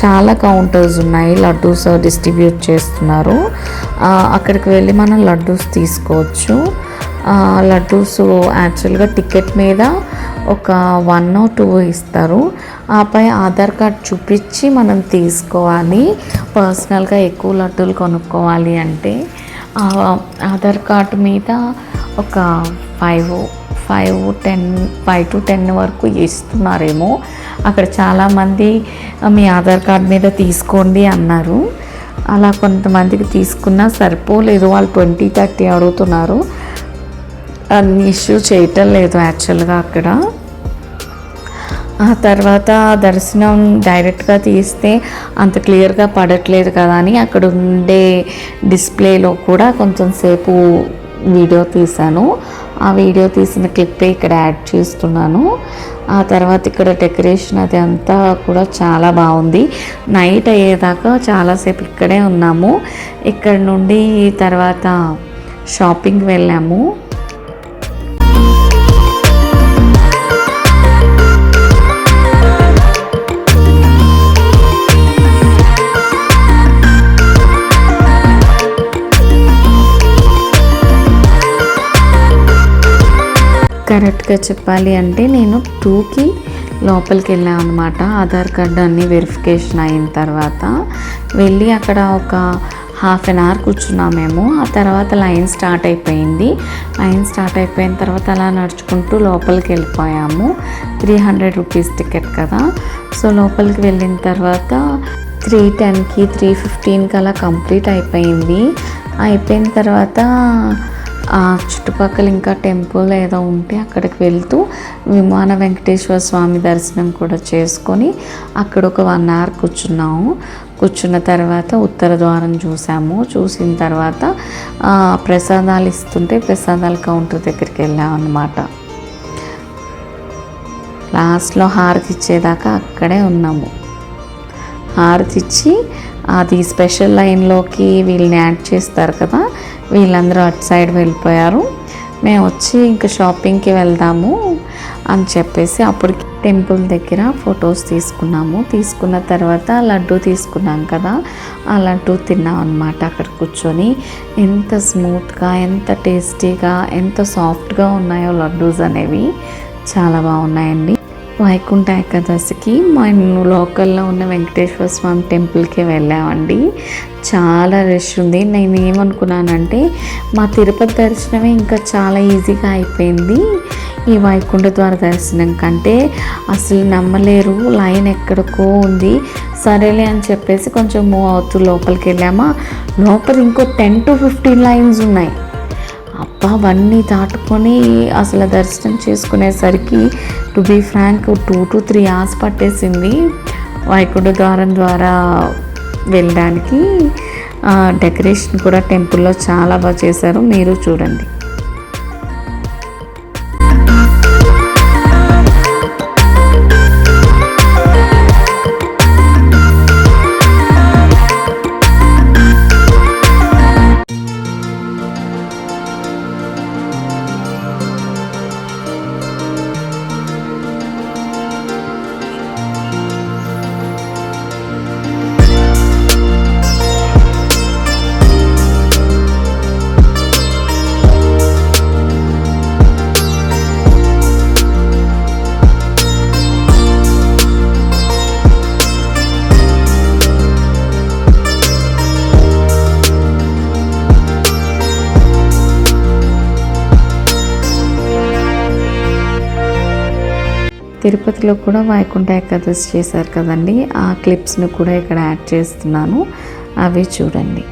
చాలా కౌంటర్స్ ఉన్నాయి, లడ్డూస్ డిస్ట్రిబ్యూట్ చేస్తున్నారు. అక్కడికి వెళ్ళి మనం లడ్డూస్ తీసుకోవచ్చు. లడ్డూస్ యాక్చువల్గా టికెట్ మీద ఒక 1 or 2 ఇస్తారు. ఆపై ఆధార్ కార్డ్ చూపించి మనం తీసుకోవాలి. పర్సనల్గా ఎక్కువ లడ్డూలు కొనుక్కోవాలి అంటే ఆధార్ కార్డు మీద ఒక 5 to 10 వరకు ఇస్తున్నారేమో. అక్కడ చాలామంది మీ ఆధార్ కార్డు మీద తీసుకోండి అన్నారు. అలా కొంతమందికి తీసుకున్నా సరిపోలేదు, వాళ్ళు 20-30 అడుగుతున్నారు. అన్ని ఇష్యూ చేయటం లేదు యాక్చువల్గా అక్కడ. ఆ తర్వాత దర్శనం డైరెక్ట్గా తీస్తే అంత క్లియర్గా పడట్లేదు కదా అని అక్కడ ఉండే డిస్ప్లేలో కూడా కొంచెం సేపు వీడియో తీశాను. ఆ వీడియో తీసిన క్లిప్పే ఇక్కడ యాడ్ చేస్తున్నాను. ఆ తర్వాత ఇక్కడ డెకరేషన్ అది అంతా కూడా చాలా బాగుంది. నైట్ అయ్యేదాకా చాలాసేపు ఇక్కడే ఉన్నాము. ఇక్కడ నుండి తర్వాత షాపింగ్ వెళ్ళాము. కరెక్ట్గా చెప్పాలి అంటే నేను 2కి లోపలికి వెళ్ళాను అనమాట. ఆధార్ కార్డు అన్నీ వెరిఫికేషన్ అయిన తర్వాత వెళ్ళి అక్కడ ఒక 1/2 hour కూర్చున్నాం మేము. ఆ తర్వాత లైన్ స్టార్ట్ అయిపోయింది. లైన్ స్టార్ట్ అయిపోయిన తర్వాత అలా నడుచుకుంటూ లోపలికి వెళ్ళిపోయాము. 300 రూపీస్ టికెట్ కదా. సో లోపలికి వెళ్ళిన తర్వాత 3:10కి 3:15కి అలా కంప్లీట్ అయిపోయింది. అయిపోయిన తర్వాత ఆ చుట్టుపక్కల ఇంకా టెంపుల్ ఏదో ఉంటే అక్కడికి వెళ్తూ విమాన వెంకటేశ్వర స్వామి దర్శనం కూడా చేసుకొని అక్కడ ఒక 1 hour కూర్చున్నాము. కూర్చున్న తర్వాత ఉత్తర ద్వారం చూసాము. చూసిన తర్వాత ప్రసాదాలు ఇస్తుంటే ప్రసాదాల కౌంటర్ దగ్గరికి వెళ్ళాము అన్నమాట. లాస్ట్లో హారతి ఇచ్చేదాకా అక్కడే ఉన్నాము. హారతి ఇచ్చి అది స్పెషల్ లైన్లోకి వీళ్ళని యాడ్ చేస్తారు కదా, వీళ్ళందరూ అటు సైడ్ వెళ్ళిపోయారు. మేము వచ్చి ఇంకా షాపింగ్కి వెళ్దాము అని చెప్పేసి అప్పటికి టెంపుల్ దగ్గర ఫొటోస్ తీసుకున్నాము. తీసుకున్న తర్వాత లడ్డు తీసుకున్నాం కదా, ఆ లడ్డు తిన్నాం అన్నమాట అక్కడ కూర్చొని. ఎంత స్మూత్గా, ఎంత టేస్టీగా, ఎంత సాఫ్ట్గా ఉన్నాయో లడ్డూస్ అనేవి, చాలా బాగున్నాయండి. వైకుంఠ ఏకాదశికి మేము లోకల్లో ఉన్న వెంకటేశ్వర స్వామి టెంపుల్కి వెళ్ళామండి. చాలా రష్ ఉంది. నేను ఏమనుకున్నానంటే మా తిరుపతి దర్శనమే ఇంకా చాలా ఈజీగా అయిపోయింది ఈ వైకుంఠ ద్వార దర్శనం కంటే. అసలు నమ్మలేరు, లైన్ ఎక్కడికో ఉంది. సరేలే అని చెప్పేసి కొంచెం మూవ్ అవుతూ లోపలికి వెళ్ళామా. లోపల ఇంకో 10 to 15 లైన్స్ ఉన్నాయి. అబ్బా, అవన్నీ దాటుకొని అసలు దర్శనం చేసుకునేసరికి to be Frank 2 to 3 hours పట్టేసింది వైకుంఠ ద్వారం ద్వారా వెళ్ళడానికి. డెకరేషన్ కూడా టెంపుల్లో చాలా బాగా చేశారు, మీరు చూడండి. తిరుపతిలో కూడా వైకుంఠ ఏకాదశి చేశారు కదండి, ఆ క్లిప్స్ని కూడా ఇక్కడ యాడ్ చేస్తున్నాను, అవి చూడండి.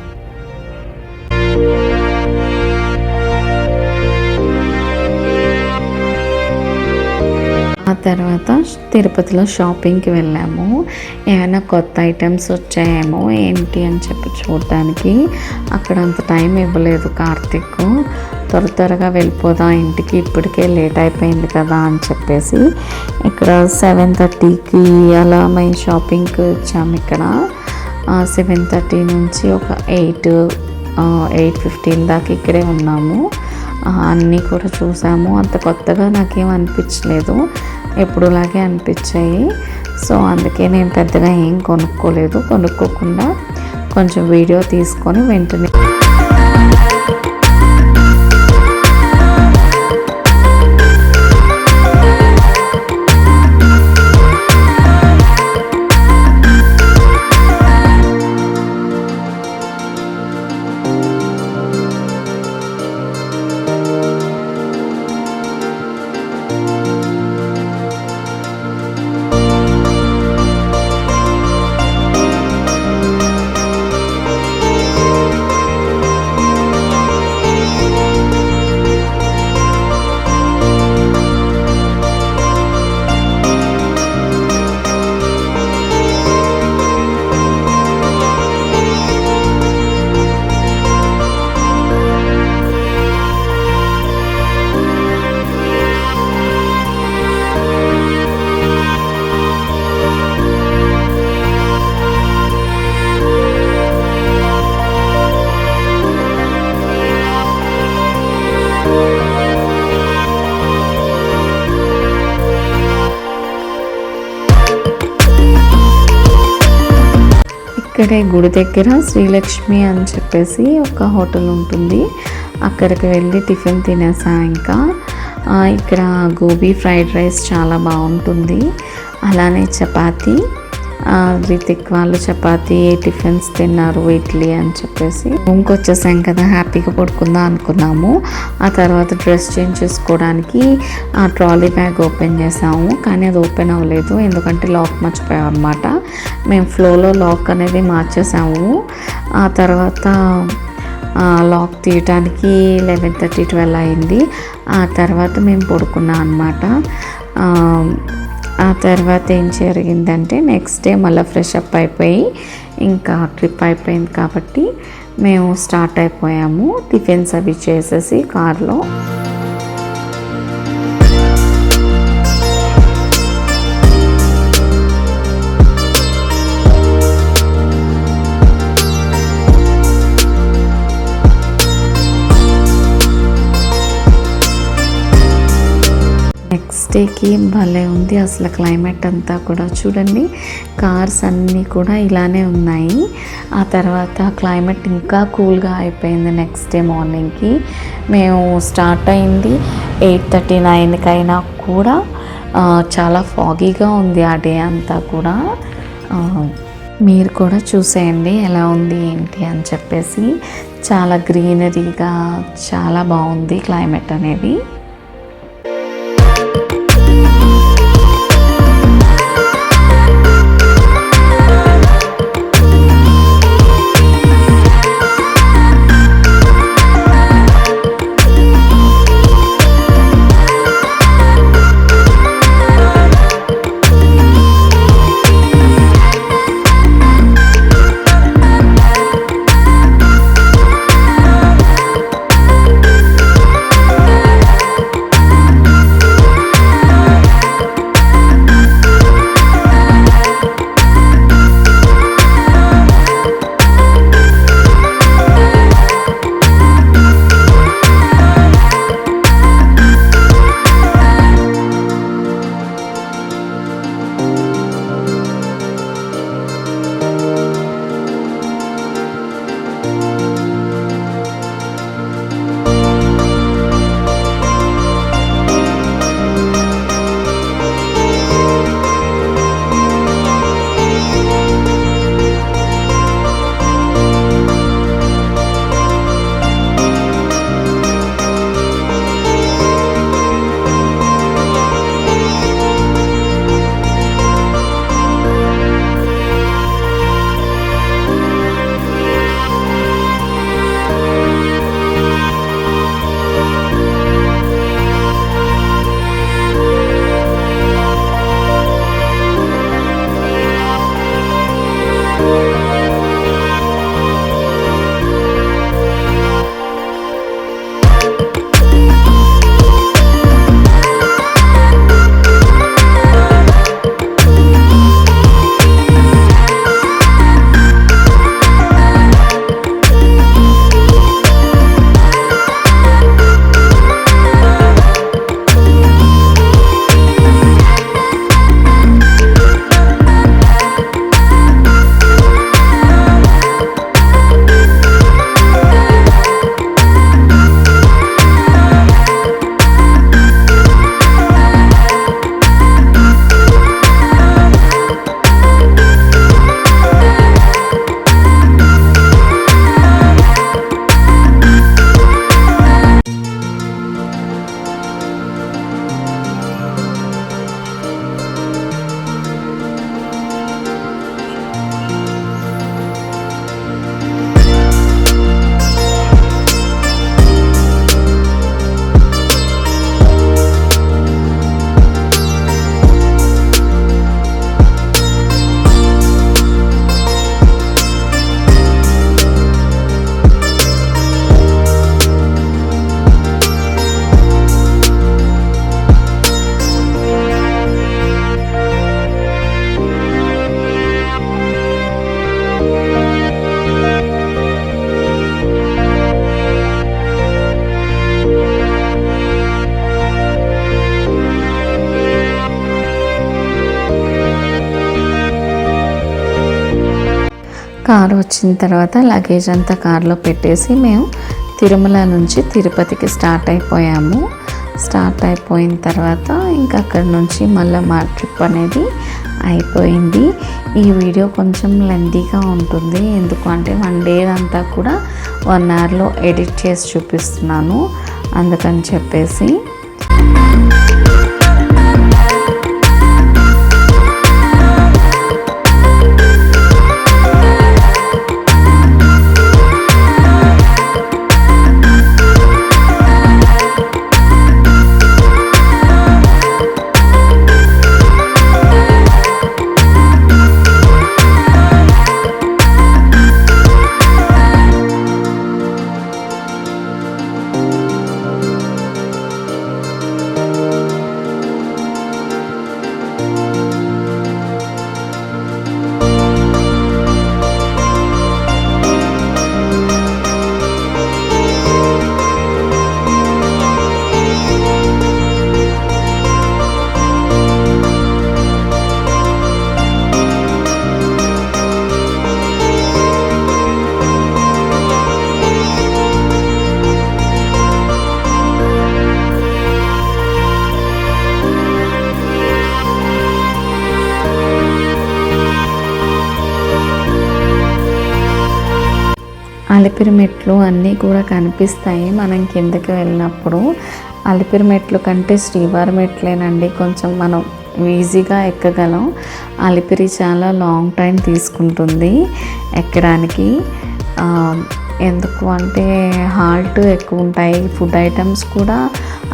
ఆ తర్వాత తిరుపతిలో షాపింగ్కి వెళ్ళాము. ఏమైనా కొత్త ఐటమ్స్ వచ్చాయేమో ఏంటి అని చెప్పి చూడడానికి. అక్కడ అంత టైం ఇవ్వలేదు కార్తీక్. త్వరగా వెళ్ళిపోదాం ఇంటికి, ఇప్పటికే లేట్ అయిపోయింది కదా అని చెప్పేసి ఇక్కడ 7:30కి అలా మేము షాపింగ్కి వచ్చాము. ఇక్కడ 7:30 నుంచి ఒక 8:15 దాకా ఇక్కడే ఉన్నాము. అన్నీ కూడా చూసాము. అంత కొత్తగా నాకేం అనిపించలేదు, ఎప్పుడులాగే అనిపించాయి. సో అందుకే నేను పెద్దగా ఏం కొనుక్కోకుండా కొంచెం వీడియో తీసుకొని వెంటనే ఇక్కడే గుడి దగ్గర శ్రీలక్ష్మి అని చెప్పేసి ఒక హోటల్ ఉంటుంది, అక్కడికి వెళ్ళి టిఫిన్ తినేసా. ఇంకా ఇక్కడ గోబీ ఫ్రైడ్ రైస్ చాలా బాగుంటుంది, అలానే చపాతీ. రితిక్ వాళ్ళు చపాతీ టిఫిన్స్ తిన్నారు, ఇడ్లీ అని చెప్పేసి. రూమ్కి వచ్చేసాం కదా, హ్యాపీగా పడుకుందాం అనుకున్నాము. ఆ తర్వాత డ్రెస్ చేంజ్ చేసుకోవడానికి ఆ ట్రాలీ బ్యాగ్ ఓపెన్ చేసాము, కానీ అది ఓపెన్ అవ్వలేదు, ఎందుకంటే లాక్ మర్చిపోయాం అనమాట. మేము ఫ్లోలో లాక్ అనేది మార్చేసాము. ఆ తర్వాత లాక్ తీయటానికి 11:30-12 అయింది. ఆ తర్వాత మేము పడుకున్నాం అనమాట. ఆ తర్వాత ఏం జరిగిందంటే నెక్స్ట్ డే మళ్ళీ ఫ్రెష్ అప్ అయిపోయి ఇంకా ట్రిప్ అయిపోయింది కాబట్టి మేము స్టార్ట్ అయిపోయాము టిఫిన్స్ అవి చేసేసి కార్లో. నెక్స్ట్ డేకి భలే ఉంది అసలు క్లైమేట్ అంతా కూడా. చూడండి, కార్స్ అన్నీ కూడా ఇలానే ఉన్నాయి. ఆ తర్వాత క్లైమేట్ ఇంకా కూల్గా అయిపోయింది. నెక్స్ట్ డే మార్నింగ్కి మేము స్టార్ట్ అయింది 8:39కైనా కూడా చాలా ఫాగీగా ఉంది ఆ డే అంతా కూడా. మీరు కూడా చూసేయండి ఎలా ఉంది ఏంటి అని చెప్పేసి. చాలా గ్రీనరీగా చాలా బాగుంది క్లైమేట్ అనేది. కారు వచ్చిన తర్వాత లగేజ్ అంతా కారులో పెట్టేసి మేము తిరుమల నుంచి తిరుపతికి స్టార్ట్ అయిపోయాము. స్టార్ట్ అయిపోయిన తర్వాత ఇంకా అక్కడి నుంచి మళ్ళీ మా ట్రిప్ అనేది అయిపోయింది. ఈ వీడియో కొంచెం లెంతీగా ఉంటుంది, ఎందుకు అంటే 1 డే అంతా కూడా 1 అవర్లో ఎడిట్ చేసి చూపిస్తున్నాను, అందుకని చెప్పేసి. అలిపిరి మెట్లు అన్నీ కూడా కనిపిస్తాయి మనం కిందకి వెళ్ళినప్పుడు. అలిపిరి మెట్లు కంటే శ్రీవారి మెట్లేనండి కొంచెం మనం ఈజీగా ఎక్కగలం. అలిపిరి చాలా లాంగ్ టైం తీసుకుంటుంది ఎక్కడానికి, ఎందుకు అంటే హాల్ట్ ఎక్కువ ఉంటాయి, ఫుడ్ ఐటమ్స్ కూడా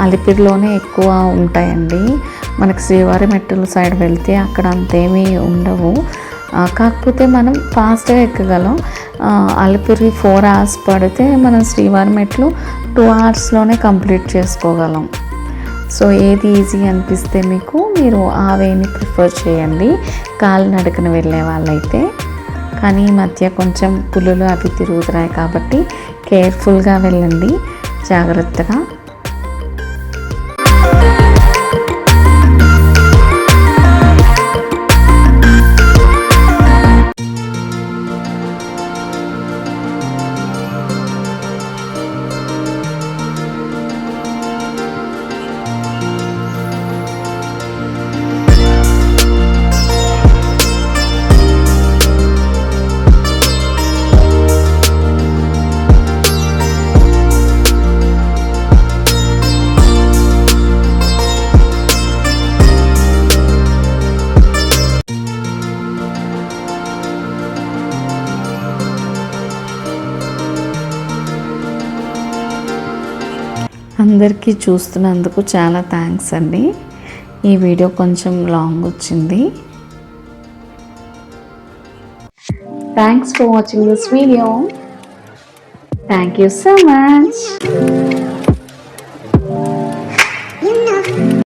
అలిపిరిలోనే ఎక్కువ ఉంటాయండి. మనకు శ్రీవారి మెట్టుల సైడ్ వెళ్తే అక్కడ అంతేమీ ఉండవు, కాకపోతే మనం ఫాస్ట్గా ఎక్కగలం. అలిపిరి 4 hours పడితే మనం శ్రీవారి మెట్లు 2 hours కంప్లీట్ చేసుకోగలం. సో ఏది ఈజీ అనిపిస్తే మీకు మీరు ఆ వేని ప్రిఫర్ చేయండి కాలినడకన వెళ్ళే వాళ్ళైతే. కానీ ఈ మధ్య కొంచెం పులులు అవి తిరుగుతున్నాయి కాబట్టి కేర్ఫుల్గా వెళ్ళండి, జాగ్రత్తగా. అందరికీ చూస్తున్నందుకు చాలా థ్యాంక్స్ అండి. ఈ వీడియో కొంచెం లాంగ్ వచ్చింది. Thanks for watching this video. Thank you so much.